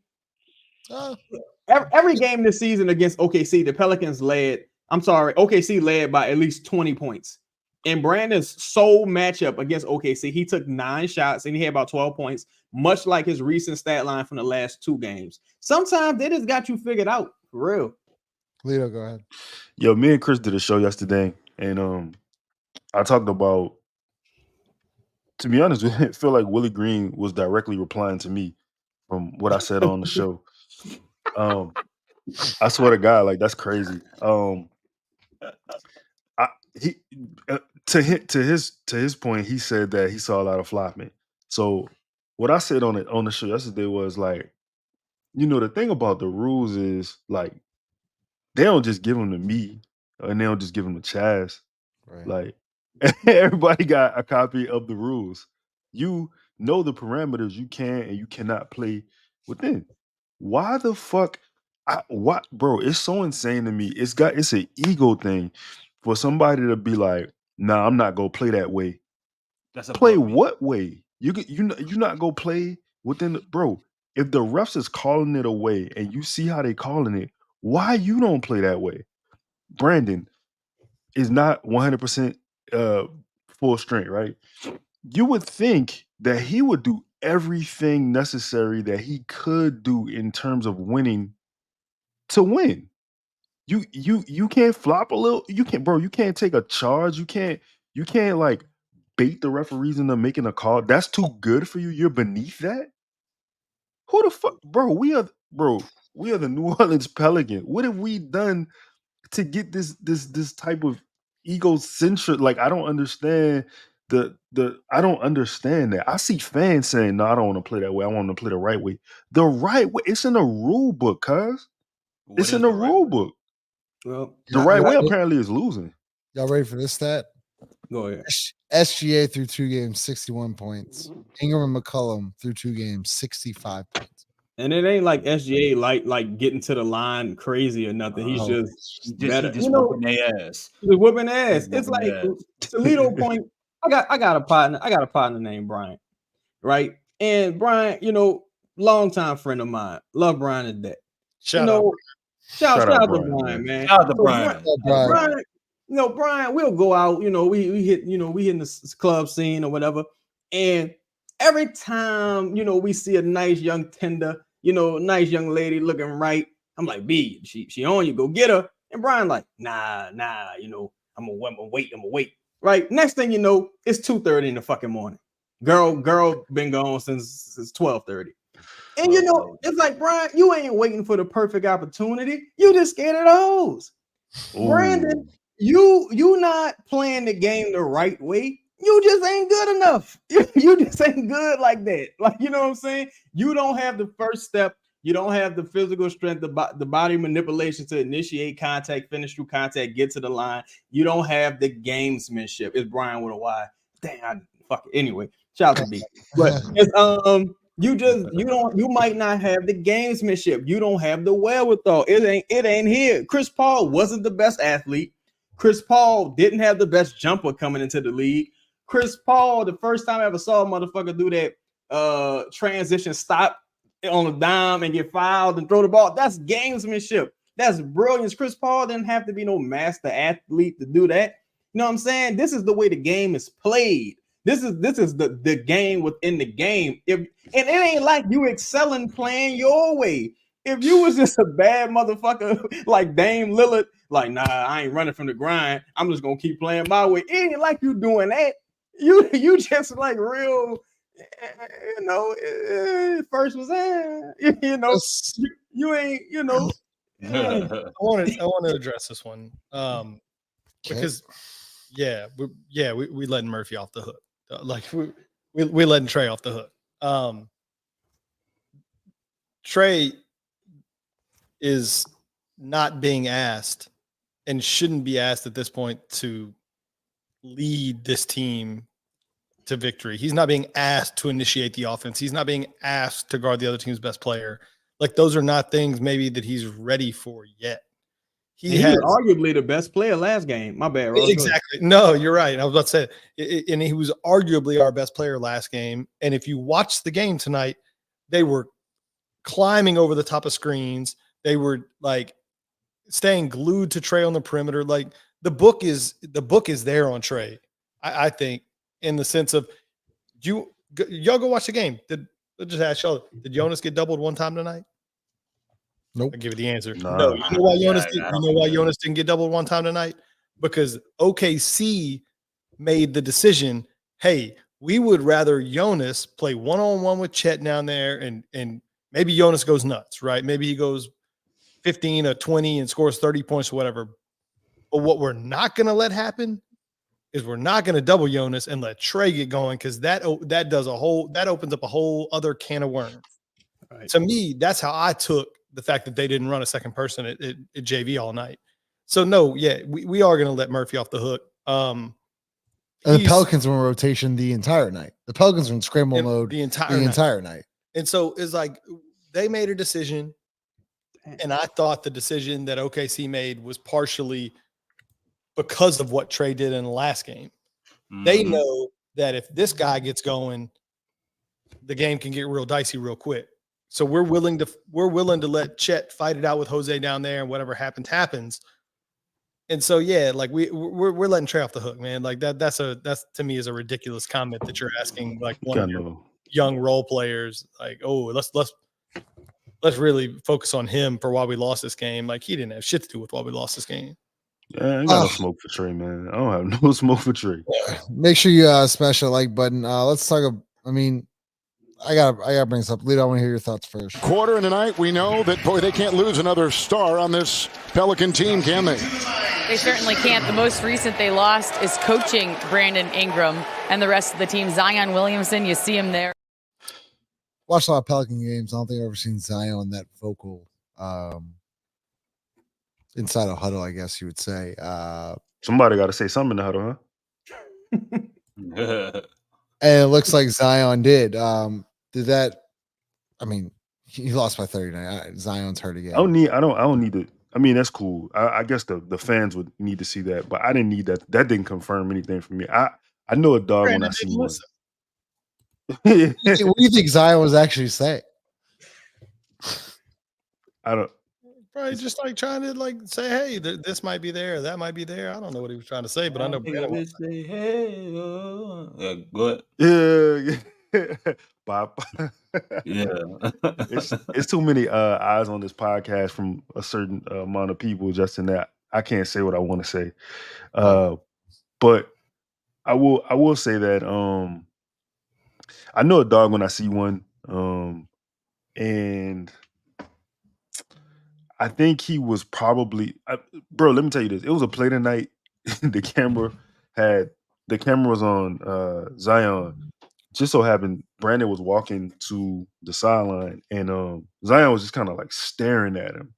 Every game this season against OKC, the Pelicans OKC led by at least 20 points. In Brandon's sole matchup against OKC, he took 9 shots and he had about 12 points, much like his recent stat line from the last 2 games. Sometimes they just got you figured out, for real. Lito, go ahead. Yo, me and Chris did a show yesterday, and I talked about. To be honest, I feel like Willie Green was directly replying to me from what I said on the show. I swear to God, like that's crazy. To his point, he said that he saw a lot of flopping. So what I said on the show yesterday was like, the thing about the rules is like they don't just give them to me and they don't just give them to Chaz. Right. Like everybody got a copy of the rules. You know the parameters you can and you cannot play within. Why the fuck? What, bro? It's so insane to me. It's an ego thing for somebody to be like, "Nah, I'm not gonna play that way." That's Play what way? You not gonna play within the bro. If the refs is calling it away and you see how they calling it, why you don't play that way? Brandon is not 100% full strength, right? You would think that he would do everything necessary that he could do in terms of winning to win. You can't flop a little. You can't, bro. You can't take a charge. You can't like bait the referees into making a call. That's too good for you. You're beneath that. Who the fuck, bro? We are the New Orleans Pelicans. What have we done to get this type of egocentric? Like, I don't understand I don't understand that. I see fans saying, "No, I don't want to play that way. I want to play the right way." The right way. It's in the rule book, cuz. It's in the rule book. Well, The right way apparently is losing. Y'all ready for this stat? go ahead. SGA through 2 games, 61 points. Ingram and McCollum through 2 games, 65 points. And it ain't like SGA like getting to the line crazy or nothing. He's just better. He just whooping their ass. He's whooping ass. It's like Toledo point. I got a partner. I got a partner named Brian, right? And Brian, longtime friend of mine. Love Brian to death. Shout out to Brian, man. Shout out to Brian. Brian, Brian, we'll go out. We hit the club scene or whatever, and every time we see a nice young tender, nice young lady looking right, I'm like, B, she on you, go get her. And Brian like, nah, I'm gonna wait. Right. Next thing you know, it's 2:30 in the fucking morning. Girl been gone since 12:30. And it's like, Brian, you ain't waiting for the perfect opportunity. You just scared of those. Brandon, you not playing the game the right way. You just ain't good enough. You just ain't good like that. Like, you know what I'm saying? You don't have the first step. You don't have the physical strength, the body manipulation to initiate contact, finish through contact, get to the line. You don't have the gamesmanship. It's Brian with a Y. Damn, fuck it. Anyway, shout out to B. But it's you might not have the gamesmanship. You don't have the wherewithal. It ain't here. Chris Paul wasn't the best athlete. Chris Paul didn't have the best jumper coming into the league. Chris Paul, the first time I ever saw a motherfucker do that transition stop on a dime and get fouled and throw the ball, that's gamesmanship. That's brilliance. Chris Paul didn't have to be no master athlete to do that. You know what I'm saying? This is the way the game is played. This is the game within the game. And it ain't like you excelling playing your way. If you was just a bad motherfucker like Dame Lillard, like, nah, I ain't running from the grind. I'm just gonna keep playing my way. It ain't like you doing that. You just like real, first was you ain't, I want to address this one because we letting Murphy off the hook. Like we letting Trey off the hook. Trey is not being asked and shouldn't be asked at this point to lead this team to victory. He's not being asked to initiate the offense. He's not being asked to guard the other team's best player. Like, those are not things maybe that he's ready for yet. He was arguably the best player last game. My bad, Ross. Exactly. No, you're right. I was about to say it, and he was arguably our best player last game. And if you watch the game tonight, they were climbing over the top of screens. They were like staying glued to Trey on the perimeter. Like, the book is there on Trey. I think, in the sense of y'all go watch the game. Let's just ask y'all, did Jonas get doubled one time tonight? Nope. I'll give you the answer. No. You know why Jonas didn't get doubled one time tonight? Because OKC made the decision, hey, we would rather Jonas play one-on-one with Chet down there, and maybe Jonas goes nuts, right? Maybe he goes 15 or 20 and scores 30 points or whatever. But what we're not going to let happen is we're not going to double Jonas and let Trey get going, because that opens up a whole other can of worms. Right. To me, that's how I took the fact that they didn't run a second person at JV all night. So no, we are going to let Murphy off the hook. And the Pelicans were in rotation the entire night. The Pelicans were in scramble mode the entire night. And so it's like they made a decision, and I thought the decision that OKC made was partially because of what Trey did in the last game. Mm-hmm. They know that if this guy gets going, the game can get real dicey real quick. So we're willing to let Chet fight it out with Jose down there, and whatever happens. And so like we're letting Trey off the hook, man. Like that's to me is a ridiculous comment that you're asking like one of your young role players, like, oh, let's let's really focus on him for why we lost this game. Like, he didn't have shit to do with why we lost this game. Yeah, I ain't got no smoke for Trey, man. I don't have no smoke for Trey. Make sure you smash that like button. Let's talk. I gotta bring this up. Lito, I want to hear your thoughts first. Quarter in the night, we know that, boy, they can't lose another star on this Pelican team, can they? They certainly can't. The most recent they lost is coaching Brandon Ingram and the rest of the team. Zion Williamson, you see him there. Watched a lot of Pelican games. I don't think I've ever seen Zion that vocal inside a huddle, I guess you would say. Somebody got to say something in the huddle, huh? And it looks like Zion did. Did that? I mean, he lost by 39. Zion's hurt again. I don't need to. I mean, that's cool. I guess the fans would need to see that, but I didn't need that. That didn't confirm anything for me. I know a dog when I see one. What do you think Zion was actually saying? I don't. Probably just like trying to like say, hey, this might be there, that might be there. I don't know what he was trying to say, but I know. Say, hey, yeah, go ahead. Yeah. Bob. Yeah. it's too many eyes on this podcast from a certain amount of people, just in that I can't say what I want to say. But I will say that I know a dog when I see one. And I think he was probably bro, let me tell you this. It was a play tonight. the camera was on Zion. Just so happened Brandon was walking to the sideline, and Zion was just kind of like staring at him.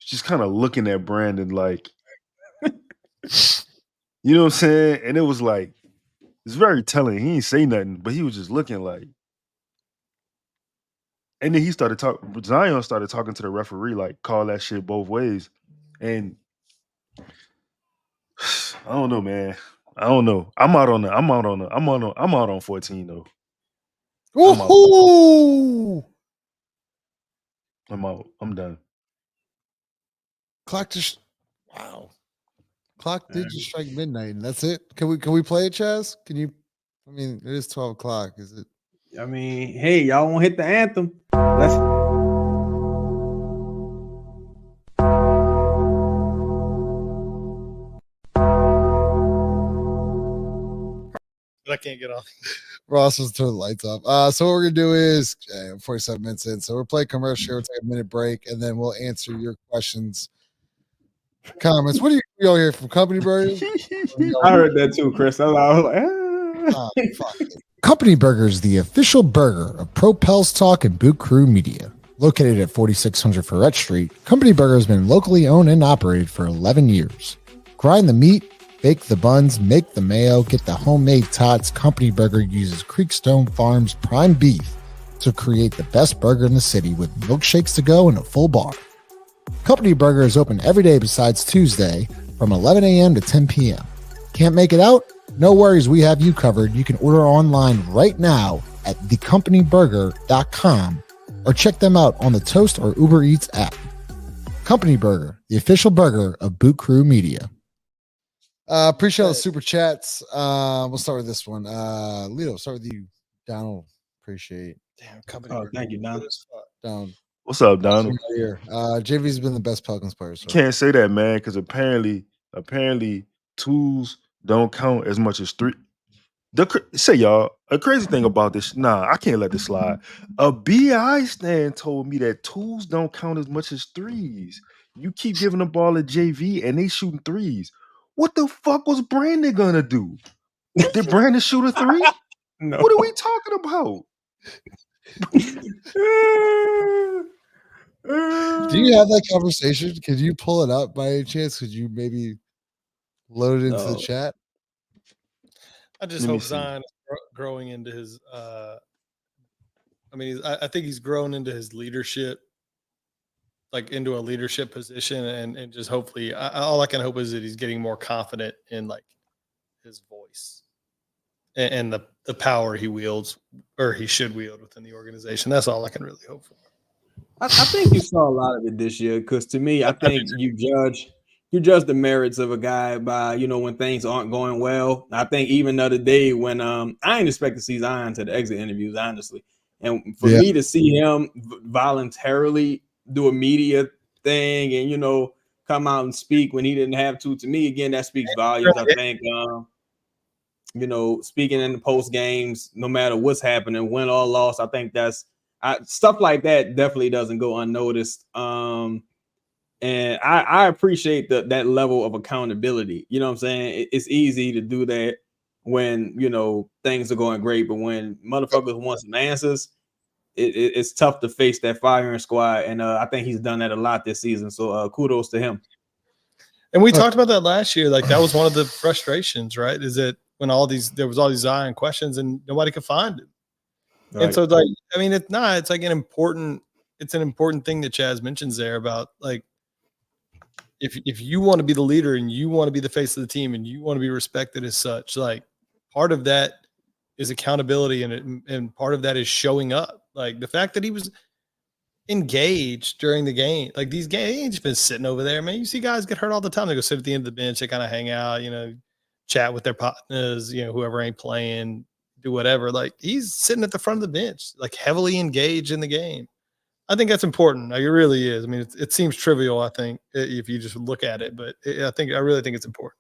Just kind of looking at Brandon like, you know what I'm saying? And it was like, it's very telling. He ain't say nothing, but he was just looking like. And then Zion started talking to the referee, like, call that shit both ways. And I don't know, man. I don't know. I'm out on 14 though. Woohoo! I'm out. I'm done. Clock did just strike midnight, and that's it. Can we play it, Chaz? Can you? I mean, it is 12 o'clock. Is it? I mean, hey, y'all won't hit the anthem. Let's. I can't get off. Ross was turning the lights off. So what we're gonna do is 47 minutes in. So we'll play commercial. We'll take a minute break, and then we'll answer your questions, comments. What do you all hear from Company Burgers? I heard that too, Chris. I was like, fuck it. Company Burger is the official burger of Propels Talk and Boot Crew Media. Located at 4600 Ferret Street, Company Burger has been locally owned and operated for 11 years. Grind the meat, bake the buns, make the mayo, get the homemade tots. Company Burger uses Creekstone Farms prime beef to create the best burger in the city with milkshakes to go and a full bar. Company Burger is open every day besides Tuesday from 11 a.m. to 10 p.m. Can't make it out? No worries, we have you covered. You can order online right now at thecompanyburger.com or check them out on the Toast or Uber Eats app. Company Burger, the official burger of Boot Crew Media. Appreciate all the super chats. We'll start with this one. Lito, start with you. Donald, appreciate. Damn, Company oh, Burger. thank you, Don. Down. What's up, Donald? JV's been the best Pelicans player. So. Can't say that, man, because apparently twos don't count as much as three. Say y'all, a crazy thing about this. Nah, I can't let this slide. A BI stand told me that twos don't count as much as threes. You keep giving the ball to JV and they shooting threes. What the fuck was Brandon gonna do? Did Brandon shoot a three? No. What are we talking about? Do you have that conversation? Could you pull it up by any chance? Could you maybe load it into the chat? I just hope Zion is growing into his. I think he's grown into his leadership, like into a leadership position, and just hopefully, all I can hope is that he's getting more confident in like his voice and the power he wields or he should wield within the organization. That's all I can really hope for. I think you saw a lot of it this year because to me, I think you judge the merits of a guy by, when things aren't going well. I think even the other day when I didn't expect to see Zion to the exit interviews, honestly. And for me to see him voluntarily do a media thing and, you know, come out and speak when he didn't have to me, again, that speaks volumes. I think, you know, speaking in the post games, no matter what's happening, win or loss, I think that's stuff like that definitely doesn't go unnoticed. And I appreciate that level of accountability. You know what I'm saying? It's easy to do that when, you know, things are going great, but when motherfuckers want some answers, it's tough to face that firing squad. And I think he's done that a lot this season. So kudos to him. And we talked about that last year. Like, that was one of the frustrations, right? Is that when there was all these Zion questions and nobody could find him. Right. And so, like, I mean, it's like an important thing that Chaz mentions there about, like, if you want to be the leader and you want to be the face of the team and you want to be respected as such, like, part of that is accountability and part of that is showing up. Like, the fact that he was engaged during the game, like, these games, he ain't just been sitting over there, man. You see guys get hurt all the time. They go sit at the end of the bench, they kind of hang out, you know, chat with their partners, you know, whoever ain't playing, do whatever. Like, he's sitting at the front of the bench, like, heavily engaged in the game. I think that's important. Like, it really is. I mean, it seems trivial, I think, if you just look at it, but I really think it's important.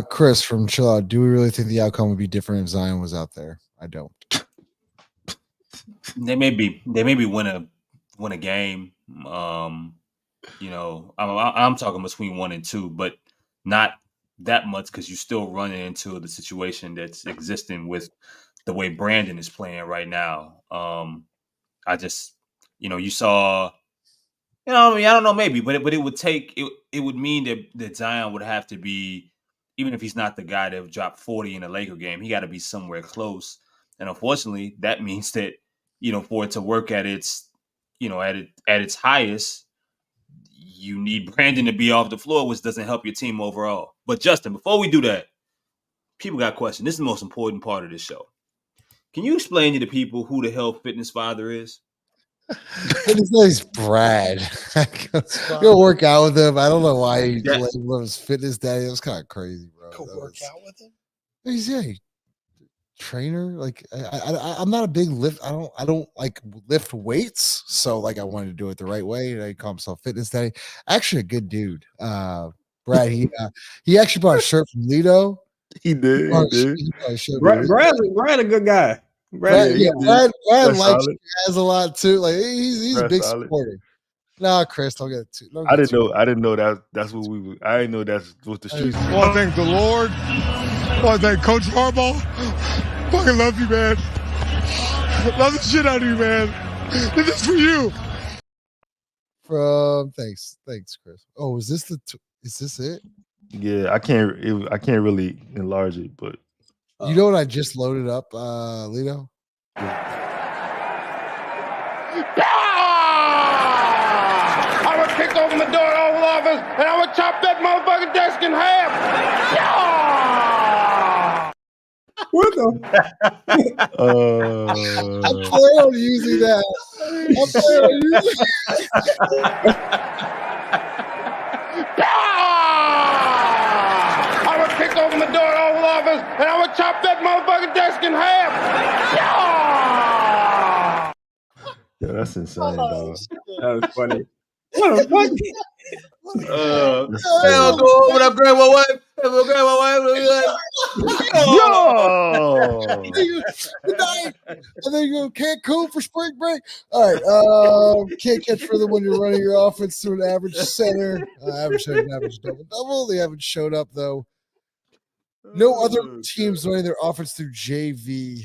Chris from Chill Out, do we really think the outcome would be different if Zion was out there? I don't. They maybe win a game. You know, I'm talking between 1 and 2, but not that much, because you still run into the situation that's existing with the way Brandon is playing right now. I just, you know, you saw, you know, I mean, I don't know, maybe, but it would take it would mean that Zion would have to be, even if he's not the guy that dropped 40 in a Laker game, he got to be somewhere close. And unfortunately, that means that, you know, for it to work at its, you know, at its highest, you need Brandon to be off the floor, which doesn't help your team overall. But Justin, before we do that, people got questions. This is the most important part of this show. Can you explain to the people who the hell Fitness Father is? His name's Brad. Go work out with him. I don't know why he labeled him as Fitness Daddy. It was kind of crazy, bro. Go work out with him. He's trainer. Like, I'm not a big lift. I don't like lift weights. So, like, I wanted to do it the right way. And I call himself Fitness Daddy. Actually, a good dude. Brad. He actually bought a shirt from Lido. He did. Brad a good guy. Brad likes Chaz a lot too. Like, he's a big supporter. Nah, Chris, don't get too. I didn't know that's what we were. I didn't know that's what the streets. I want to thank the Lord. I want to thank Coach Harbaugh. Fucking love you, man. Love the shit out of you, man. This is for you. Thanks, Chris. Oh, is this it? Yeah, I can't really enlarge it, but you know what I just loaded up, Lido? I would kick open the door to the Oval Office and I would chop that motherfucking desk in half. What the? I plan on using that. I would kick open the door to the Oval Office and I would chop that motherfucking desk in half. Yeah, that's insane, dog. That was funny. What up, grandma wife? And then you go Cancun for spring break. All right. Can't catch further when you're running your offense to an average center. Average double. They haven't showed up, though. No other teams running their offense through JV.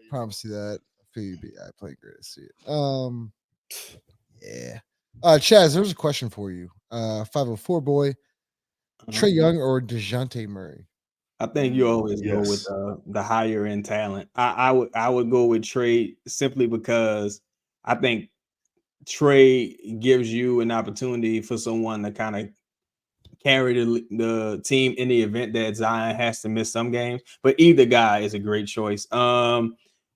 Promise you that. I play great to see it. Yeah. Chaz, there's a question for you. 504 boy. Trae Young or DeJounte Murray? I think you always go with the higher end talent. I would go with Trae simply because I think Trae gives you an opportunity for someone to kind of carry the team in the event that Zion has to miss some games. But either guy is a great choice.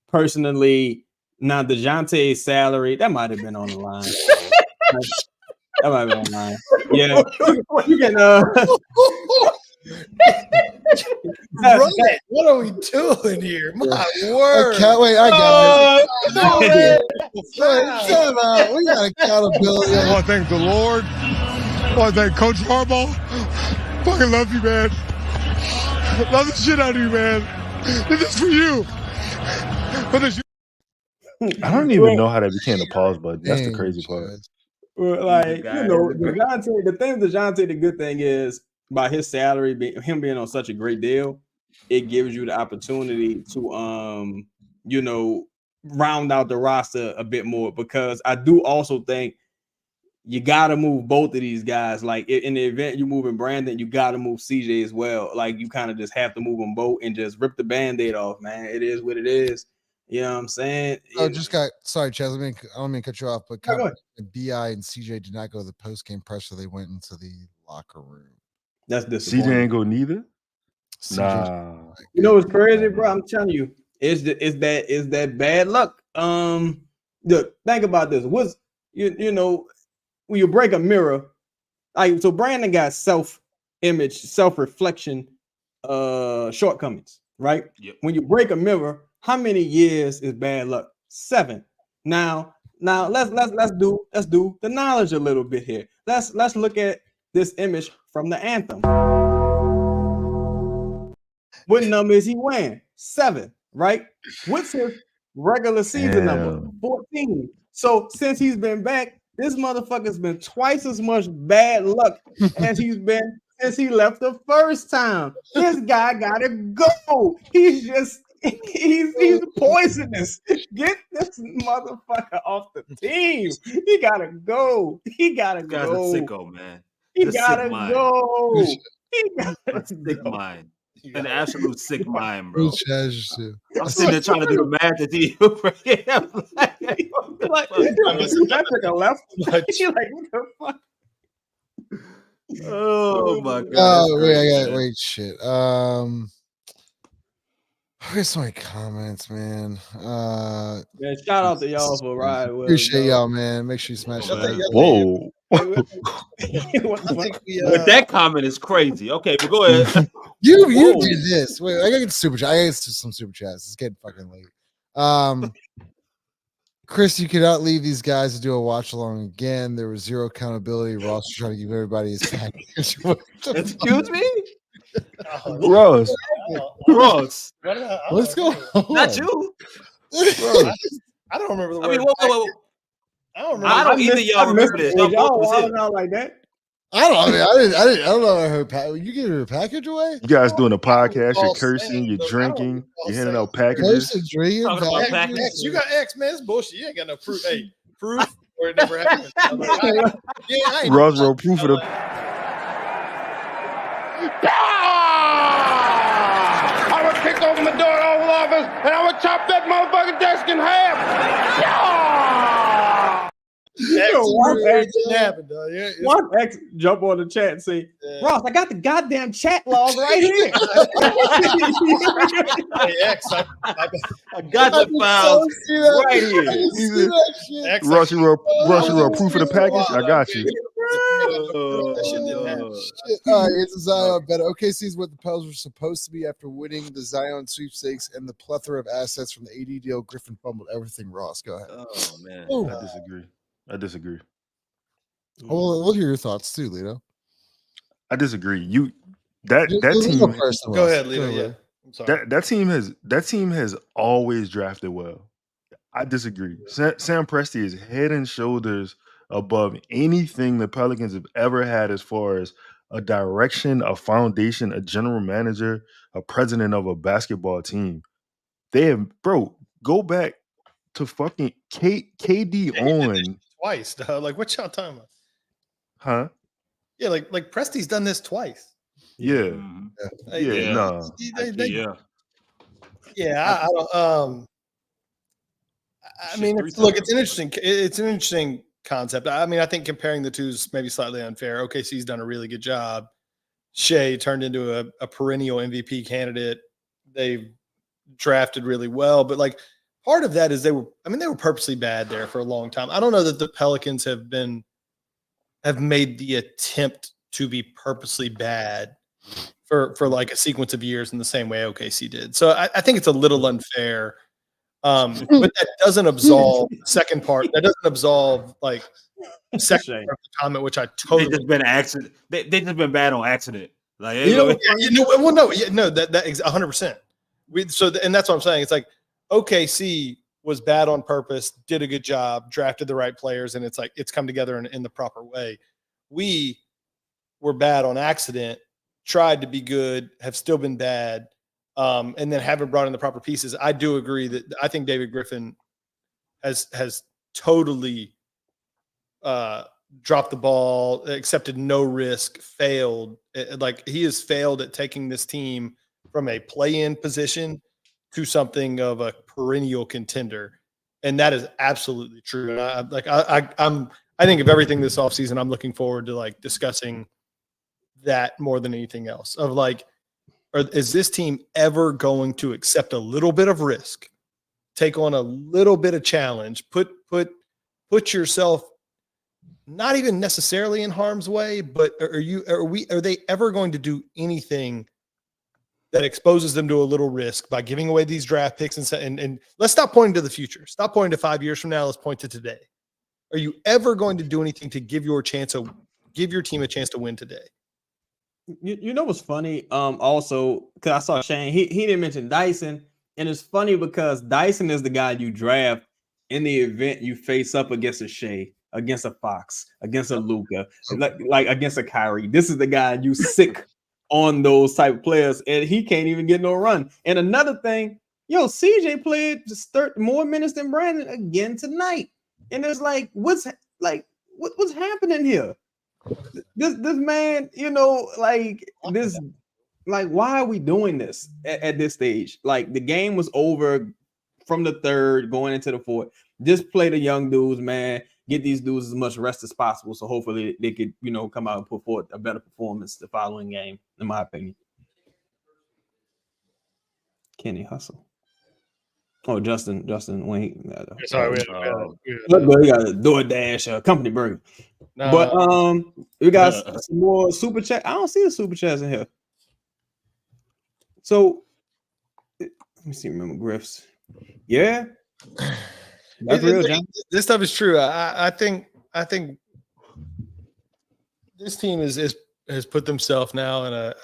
Personally, now DeJounte's salary, that might have been on the line. That might be on the line. Yeah, you can Right. What are we doing here? My word. I can't wait. I got it. No, Time out. We got accountability. I want to thank the Lord. I want to thank Coach Harbaugh. Fucking love you, man. Love the shit out of you, man. This is for you. I don't even know how that became a pause button. That's the Dang, crazy part. Judge. Well, like, you know, the thing with DeJounte, the good thing is by his salary, him being on such a great deal, it gives you the opportunity to you know, round out the roster a bit more, because I do also think you gotta move both of these guys. Like in the event you're moving Brandon, you gotta move CJ as well. Like you kind of just have to move them both and just rip the band-aid off, man. It is what it is. You know what I'm saying? Oh, just got sorry, Chaz. I don't mean to cut you off, but go ahead. BI and CJ did not go to the post game pressure. They went into the locker room. That's disappointing. CJ ain't go neither. CJ, Nah. You know what's crazy, bro? I'm telling you, it's that bad luck. Look, think about this. What's you know, when you break a mirror, like so Brandon got self-image, self-reflection shortcomings, right? Yep. When you break a mirror, how many years is bad luck? 7. Now let's do the knowledge a little bit here. Let's look at this image from the anthem. What number is he wearing? 7, right? What's his regular season number? 14. So since he's been back, this motherfucker's been twice as much bad luck as he's been since he left the first time. This guy gotta go. He's poisonous. Get this motherfucker off the team. He gotta go. He gotta This guy's go. a sicko, man. He This gotta sick mind. go. He A gotta sick go. mind. An absolute sick mind, bro. Chaz, too. I'm sitting there trying to do the math at you. That took a left. She like, what the fuck? Oh my god. Oh wait, shit. Where's so many comments, man? Man, shout out to y'all for riding with us, Appreciate bro. y'all, man. Make sure you smash that. Whoa. But that comment is crazy. Okay, but go ahead. You Whoa. did this. Wait, I gotta get super chat. I gotta get some super chats. It's getting fucking late. Chris, you could outleave these guys to do a watch along again. There was zero accountability. Ross was trying to give everybody his package. Excuse me? Ross. Ross. What's going on? Not you. I don't remember the word. I mean, whoa. I don't remember. I don't either y'all remember this. Y'all both was wilding it. out like that. I don't know. I heard you giving her package away. You guys doing a podcast, you're All cursing, saying, you're though, I don't drinking, recall you're handing saying out packages. Close to drinking Talking about packages. packages. You got X, man. It's bullshit. You ain't got no proof. Hey, proof or it never happened. I'm like, I ain't Ross wrote proof of the I would kick open the door to the Oval Office and I would chop that motherfucking desk in half. X didn't happen, dog. Yeah, it's- Watch X jump on the chat and say, Ross, I got the goddamn chat log right here. Hey, X, I Got the files right here. X, Ross, you wrote proof of the package? I got you. That shit didn't happen. Shit. All right, it's a Zion better. OKC is what the Pels were supposed to be after winning the Zion sweepstakes and the plethora of assets from the AD deal. Griffin fumbled everything. Ross, go ahead. Oh man. Ooh. I disagree. Well, we'll hear your thoughts too, Lito. I disagree. That Let's team go first, Go Ross. ahead, Lito. Yeah. I'm sorry. that team has always drafted well. I disagree. Sam Presti is head and shoulders above anything the Pelicans have ever had as far as a direction, a foundation, a general manager, a president of a basketball team. They have, bro, go back to fucking KD on. Twice, dog. Like, what y'all talking about? Huh? Yeah, like Presti's done this twice. Yeah. Mhm. Like, Yeah, no. Yeah. I don't. I mean, Shit, it's an interesting. It's an interesting concept. I mean, I think comparing the two is maybe slightly unfair. OKC's done a really good job. Shai turned into a perennial MVP candidate. They've drafted really well, but like part of that is they were purposely bad there for a long time. I don't know that the Pelicans have made the attempt to be purposely bad for like a sequence of years in the same way OKC did. So I think it's a little unfair. But that doesn't absolve the second part. That doesn't absolve like the second part of the comment, which I totally. They just been accident. They just been bad on accident. Like that 100%. And that's what I'm saying. It's like OKC was bad on purpose, did a good job, drafted the right players, and it's like it's come together in the proper way. We were bad on accident, tried to be good, have still been bad, and then haven't brought in the proper pieces. I do agree that I think David Griffin has totally dropped the ball, accepted no risk, failed. Like he has failed at taking this team from a play-in position to something of a perennial contender. And that is absolutely true. And I think of everything this offseason, I'm looking forward to like discussing that more than anything else of like, is this team ever going to accept a little bit of risk, take on a little bit of challenge, put yourself not even necessarily in harm's way, but are they ever going to do anything that exposes them to a little risk by giving away these draft picks and let's stop pointing to the future. Stop pointing to 5 years from now. Let's point to today. Are you ever going to do anything to give your team a chance to win today? You know what's funny? Also, because I saw Shane, he didn't mention Dyson, and it's funny because Dyson is the guy you draft in the event you face up against a Shai, against a Fox, against a Luka, like against a Kyrie. This is the guy you sick on those type of players, and he can't even get no run. And another thing, CJ played just 30 more minutes than Brandon again tonight, and it's like, what's happening here? This man, why are we doing this at this stage? Like the game was over from the third going into the fourth. Just play the young dudes, man. Get these dudes as much rest as possible, so hopefully they could, come out and put forth a better performance the following game, in my opinion. Kenny Hustle. Oh, Justin Wayne. Sorry, he got a DoorDash company burger. No. But we got some more super chat. I don't see the super chats in here. So let me see. Remember Griff's? Yeah. That's real, John. This stuff is true. I think this team has put themselves now in a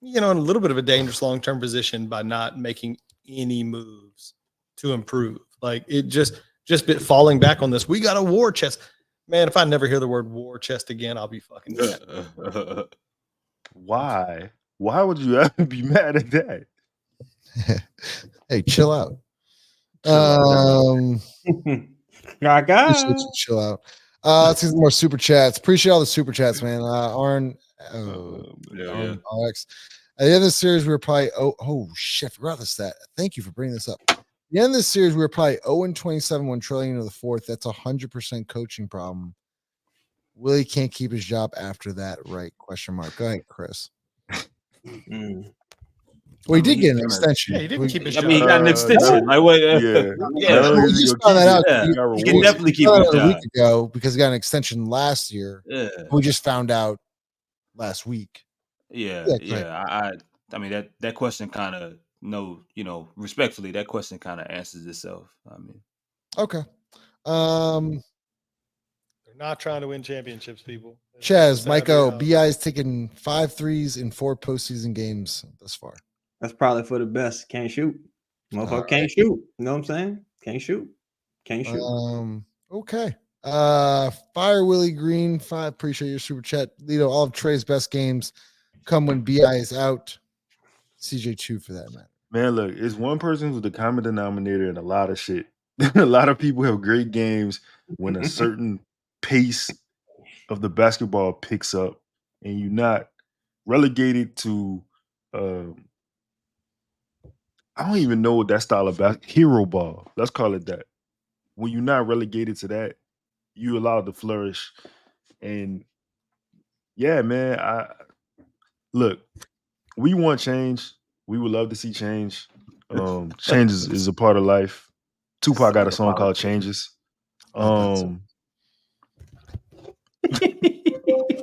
in a little bit of a dangerous long-term position by not making any moves to improve. Like it just been falling back on this. We got a war chest. Man, if I never hear the word war chest again, I'll be fucking mad. Why? Why would you ever be mad at that? Hey, chill out. Chill out. Let's see some more super chats. Appreciate all the super chats, man. Arn, RX. At the end of the series, we were probably shit, forgot this stat. Thank you for bringing this up. At the end of the series, we were probably 0-27 when trailing into the fourth. That's 100% coaching problem. Willie can't keep his job after that, right? Question mark. Go ahead, Chris. Well, he did get an extension. Yeah, he didn't keep his job. He got an extension. We just found that out. He can definitely keep his job. A week ago because he got an extension last year. Yeah. We just found out last week. Yeah. I mean that question kind of respectfully, that question kind of answers itself. I mean, okay. They're not trying to win championships, people. Chaz, Michael, BI is taking 5 threes in 4 postseason games thus far. That's probably for the best. Can't shoot. Motherfucker can't shoot. You know what I'm saying? Can't shoot. Okay. Fire Willie Green, 5. Appreciate your super chat. Lito, all of Trey's best games come when BI is out. CJ2 for that matter. Man, look, it's one person who's the common denominator in a lot of shit. A lot of people have great games when a certain pace of the basketball picks up and you're not relegated to I don't even know what that style of hero ball. Let's call it that. When you're not relegated to that, you allowed to flourish. And yeah, man, look, we want change. We would love to see change. Change is a part of life. Tupac got a song called Changes.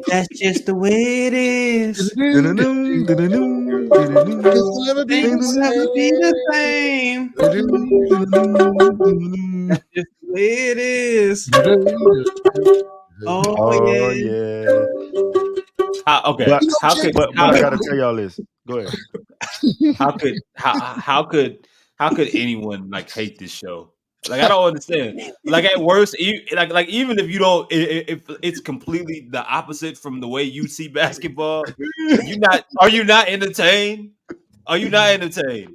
That's just the way it is. Things will never be Things will never be the same. That's just the way it is. Oh, yeah. Okay. But How I gotta tell y'all this. Go ahead. how could anyone like hate this show? Like I don't understand. Like at worst, like even if you don't, if it's completely the opposite from the way you see basketball, are you not entertained? Are you not entertained?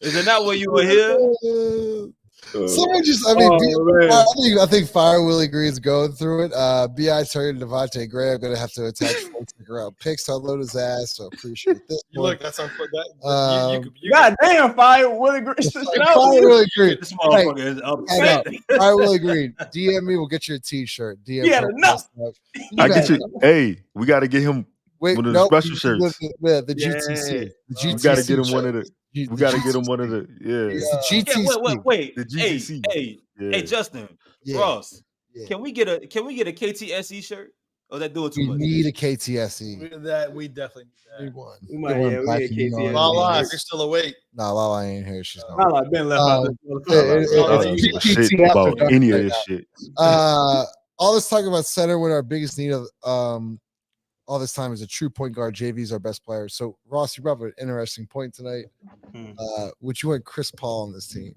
Is it not what you were here? Someone just, I mean, I think Fire Willie Green's going through it. B.I. Turner, Devontae Gray, I'm going to have to attach 4th picks to unload his ass, so appreciate this. Look, that's unfortunate. God damn, Fire Willie Green. Fire Willie Green. This motherfucker is upset. Fire Willie Green. DM me, we'll get you a t-shirt. DM Yeah, enough. I get you. Hey, we got to get him one of the special shirts. The GTC. The GTC. We got to get him one of the. We got to get him one of the. Yeah. It's the GTC. Wait. The GTC. Hey, Justin, Ross. Yeah. Can we get a KTSE shirt? Or that do it too We much? need a KTSE. We definitely need that. We might get KTSE. Lala, if you're still awake. Nah, Lala ain't here. She's gone. Lala been left out Shit about any of this shit. All this talking about center when our biggest need of all this time is a true point guard. JV's our best player. So Ross, you brought up an interesting point tonight. Would you want Chris Paul on this team?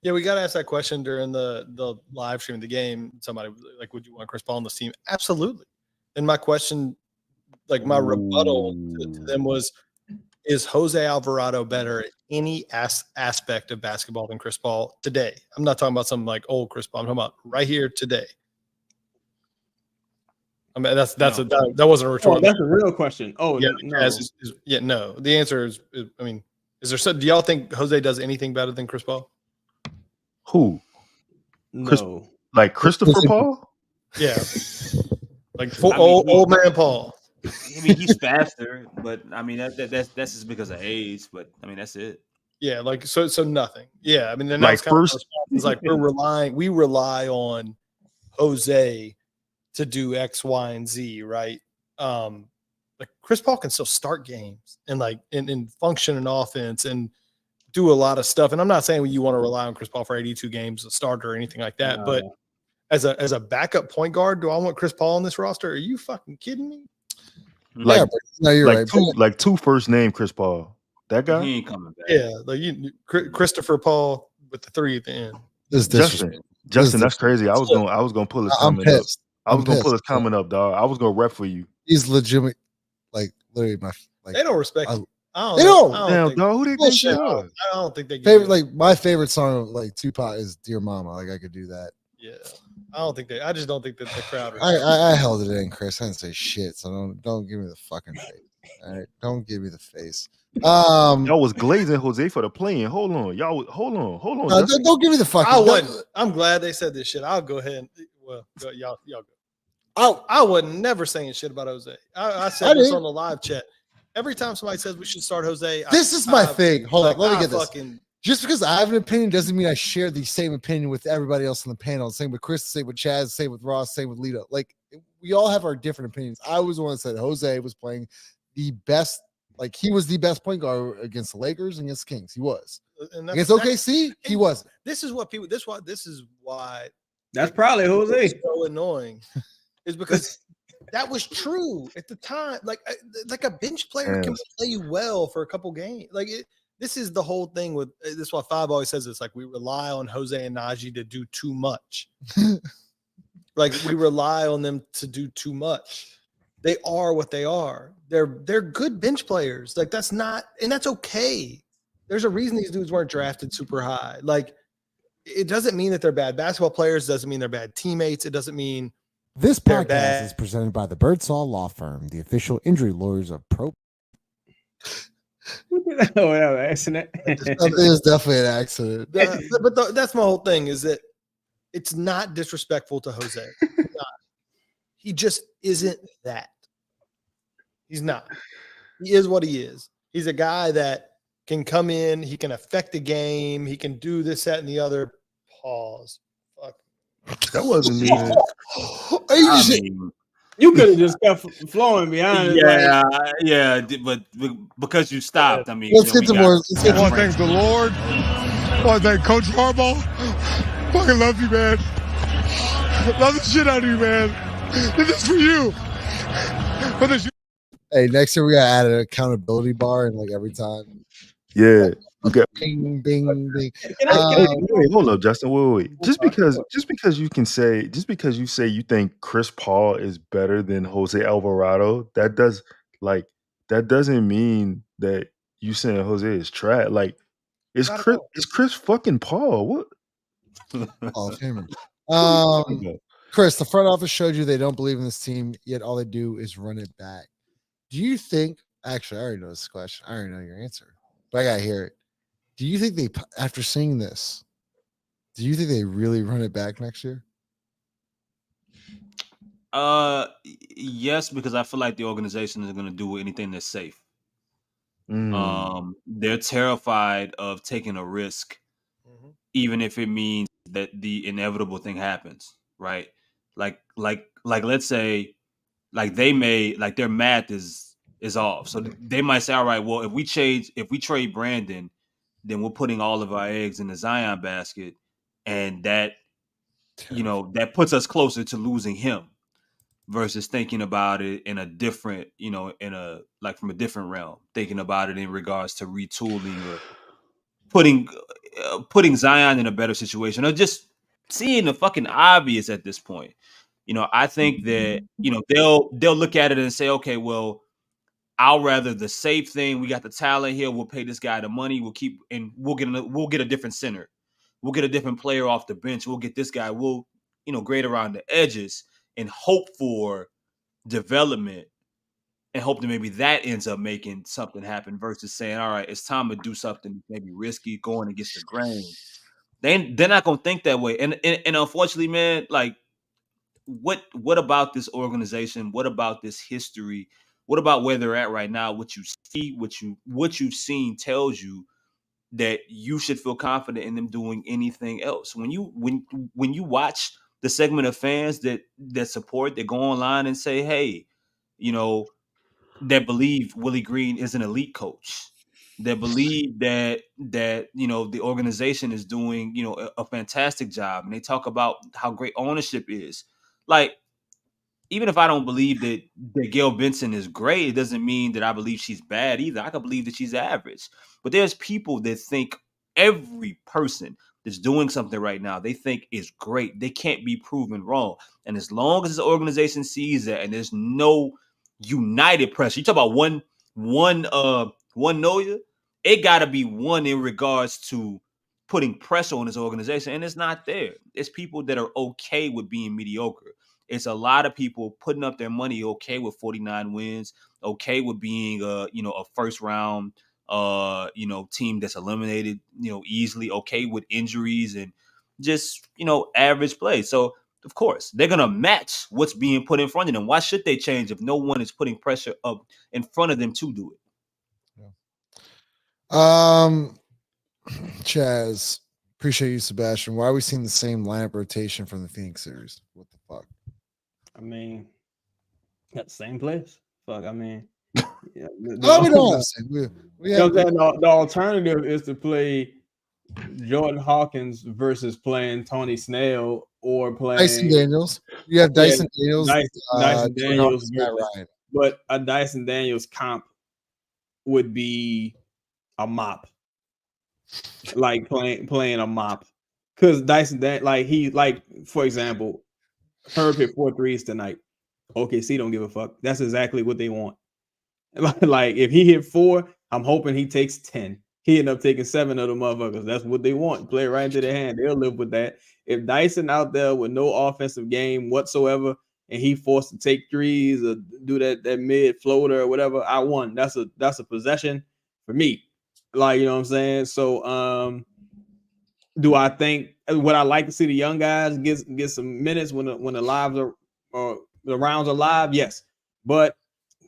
Yeah, we got to ask that question during the live stream of the game. Somebody was like, would you want Chris Paul on this team? Absolutely. And my question, like my rebuttal to them was, is Jose Alvarado better at any aspect of basketball than Chris Paul today? I'm not talking about something like old Chris Paul. I'm talking about right here today. I mean, that wasn't a rhetorical. That's a real question. Oh, yeah, no. No. The answer is, I mean, do y'all think Jose does anything better than Chris Paul? Who? No. Like Christopher Paul? Yeah. Like old man Paul. I mean, he's faster, but I mean that's just because of age. But I mean, that's it. Yeah, like so nothing. Yeah, I mean, then like first, it's like we rely on Jose to do X, Y, and Z, right? Like Chris Paul can still start games and function in offense and do a lot of stuff. And I'm not saying you want to rely on Chris Paul for 82 games, a starter or anything like that. No. But as a backup point guard, do I want Chris Paul on this roster? Are you fucking kidding me? Like, no, you're right. Two first name Chris Paul. That guy? He ain't coming back. Yeah, like Christopher Paul with the 3 at the end. Justin, that's crazy. I was gonna pull his comment up. I was gonna pull his comment up, dog. I was gonna rep for you. He's legitimate, like literally my. Like, they don't respect. They don't. Damn, dog. Who they think they are? I don't think they favorite. Like my favorite song of like Tupac is "Dear Mama." Like I could do that. Yeah, I just don't think that the crowd. I held it in, Chris. I didn't say shit, so don't give me the fucking face. All right, don't give me the face. Y'all was glazing Jose for the playing. Hold on. Don't give me the fucking. I'm glad they said this shit. I'll go ahead and y'all go. I wasn't never saying shit about Jose. I said this on the live chat. Every time somebody says we should start Jose, this is my thing. Hold on, let me get this. Just because I have an opinion doesn't mean I share the same opinion with everybody else on the panel. Same with Chris, same with Chaz, same with Ross, same with Lito. Like we all have our different opinions. I was the one that said Jose was playing the best. Like he was the best point guard against the Lakers and against the Kings. He was against OKC. He wasn't. This is what people. This is why. That's probably Jose. So annoying, is because that was true at the time. Like a bench player can play well for a couple games. Like this is the whole thing with this. Is why Five always says it's like we rely on Jose and Najee to do too much. Like we rely on them to do too much. They are what they are. They're good bench players. Like that's okay. There's a reason these dudes weren't drafted super high. Like it doesn't mean that they're bad basketball players. It doesn't mean they're bad teammates. It doesn't mean this podcast is presented by the Birdsall Law Firm, the official injury lawyers of Pro. Accident. It is definitely an accident. But that's my whole thing is that it's not disrespectful to Jose. He just isn't that. He's not. He is what he is. He's a guy that can come in. He can affect the game. He can do this, that, and the other. Pause. Fuck. That wasn't me. You could have just kept flowing behind. Yeah, yeah, but because you stopped, I mean, Let's get to more. Let's get I want to thank the Lord. I want to thank Coach Harbaugh. Fucking love you, man. Love the shit out of you, man. This is for you. Hey, next year we gotta add an accountability bar and like every time. Yeah. Okay. Bing, bing, bing. Wait, hold up, Justin. Wait. Just because you say you think Chris Paul is better than Jose Alvarado, that doesn't mean that you saying Jose is trash. Like, it's Chris fucking Paul. What? Hall of Famer. Chris, the front office showed you they don't believe in this team, yet all they do is run it back. Do you think? Actually, I already know this question. I already know your answer, but I gotta hear it. Do you think they, after seeing this, do you think they really run it back next year? Yes, because I feel like the organization is going to do anything that's safe. They're terrified of taking a risk, even if it means that the inevitable thing happens, right? Like let's say, like their math is off, so they might say, all right, well, if we trade Brandon, then we're putting all of our eggs in the Zion basket, and that that puts us closer to losing him, versus thinking about it in a different, from a different realm, thinking about it in regards to retooling or putting Zion in a better situation, or just seeing the fucking obvious at this point. I think that they'll look at it and say, okay, well, I'll rather the safe thing. We got the talent here. We'll pay this guy the money. We'll get a different center. We'll get a different player off the bench. We'll get this guy. We'll grade around the edges and hope for development and hope that maybe that ends up making something happen, versus saying, all right, it's time to do something maybe risky, going against the grain. They're not gonna think that way. And unfortunately, man, like what about this organization? What about this history? What about where they're at right now? What you see, what you've seen tells you that you should feel confident in them doing anything else. When you watch the segment of fans that support, that go online and say, hey, that believe Willie Green is an elite coach, that believe that the organization is doing a fantastic job, and they talk about how great ownership is. Like, even if I don't believe that Gail Benson is great, it doesn't mean that I believe she's bad either. I can believe that she's average. But there's people that think every person that's doing something right now, they think is great. They can't be proven wrong. And as long as this organization sees that, and there's no united pressure, you talk about one Noya, it got to be one in regards to putting pressure on this organization, and it's not there. It's people that are okay with being mediocre. It's a lot of people putting up their money, okay with 49 wins, okay with being a first round team that's eliminated easily, okay with injuries and just average play. So of course they're gonna match what's being put in front of them. Why should they change if no one is putting pressure up in front of them to do it? Chaz, appreciate you, Sebastian. Why are we seeing the same lineup rotation from the Phoenix series? What the fuck? I mean, got the same place. Fuck, I mean, yeah. We don't have the same. The alternative is to play Jordan Hawkins versus playing Tony Snell or playing Dyson Daniels. You have Dyson Daniels. Dyson Daniels versus, but a Dyson Daniels comp would be a mop. Like playing a mop. Because Dyson, for example, Herb hit 4 threes tonight. OKC don't give a fuck. That's exactly what they want. Like, if he hit 4, I'm hoping he takes 10. He ended up taking 7 of the motherfuckers. That's what they want. Play it right into their hand. They'll live with that. If Dyson out there with no offensive game whatsoever, and he forced to take threes or do that mid floater or whatever, I won. That's a possession for me. Like, you know what I'm saying? So do I think, would I like to see the young guys get some minutes when the lives are, or the rounds are live? Yes. But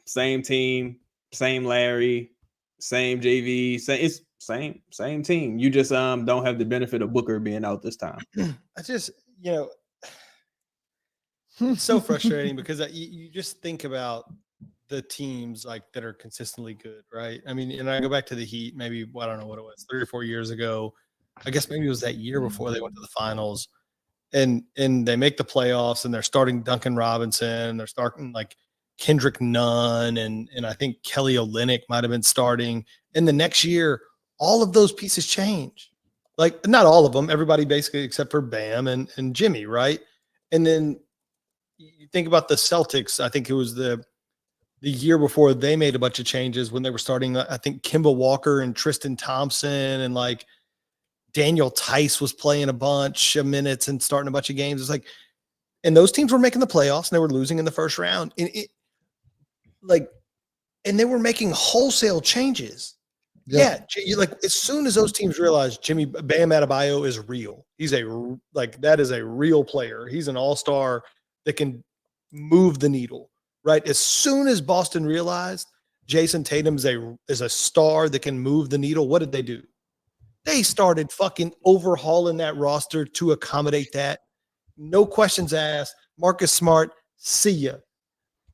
same team, same Larry, same JV, same team. You just don't have the benefit of Booker being out this time. I just, It's so frustrating because you just think about the teams like that are consistently good, right? I mean, and I go back to the Heat, maybe I don't know what it was, 3 or 4 years ago. I guess maybe it was that year before they went to the finals, and they make the playoffs, and they're starting Duncan Robinson, they're starting like Kendrick Nunn, and I think Kelly Olynyk might have been starting. And the next year, all of those pieces change. Like not all of them, everybody basically except for Bam and Jimmy, right? And then you think about the Celtics. I think it was the year before they made a bunch of changes when they were starting. I think Kemba Walker and Tristan Thompson and like Daniel Tice was playing a bunch of minutes and starting a bunch of games. It's like, and those teams were making the playoffs and they were losing in the first round. And they were making wholesale changes. Yeah. Like as soon as those teams realized Bam Adebayo is real, that is a real player. He's an all-star that can move the needle, right? As soon as Boston realized Jason Tatum is a star that can move the needle, what did they do? They started fucking overhauling that roster to accommodate that. No questions asked. Marcus Smart, see ya.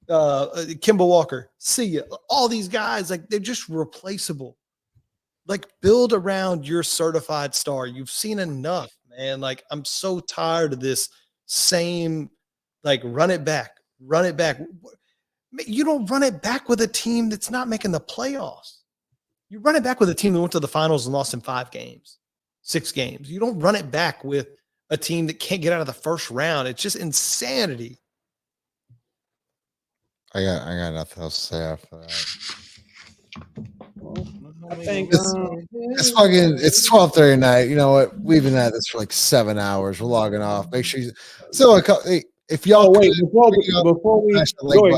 Kemba Walker, see ya. All these guys, like they're just replaceable. Like build around your certified star. You've seen enough, man. Like I'm so tired of this same, like run it back. You don't run it back with a team that's not making the playoffs. You run it back with a team that went to the finals and lost in 5 games, 6 games. You don't run it back with a team that can't get out of the first round. It's just insanity. I got nothing else to say after that. I think It's 12:30 at night. You know what? We've been at this for like 7 hours. We're logging off. Make sure you if y'all before we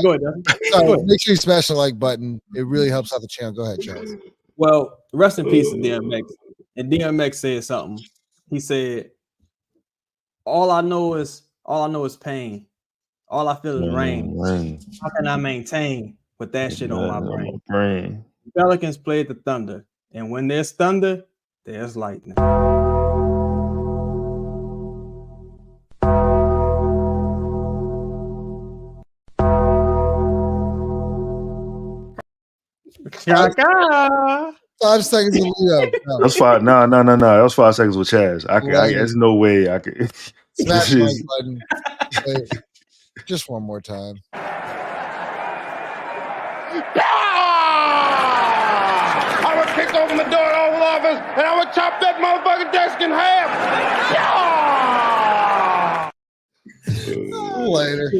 go ahead. Make sure you smash the like button. It really helps out the channel. Go ahead, Charles. Well, rest in peace to DMX. And DMX said something. He said, all I know is pain. All I feel is rain. How can I maintain with that shit on my brain? Pelicans played the Thunder, and when there's thunder, there's lightning. 5 seconds of Leo. No. That's 5. No. That was 5 seconds with Chaz. There's no way I could. Smash the like button. Wait, just one more time. I would kick open the door to the Oval Office and I would chop that motherfucking desk in half. Later.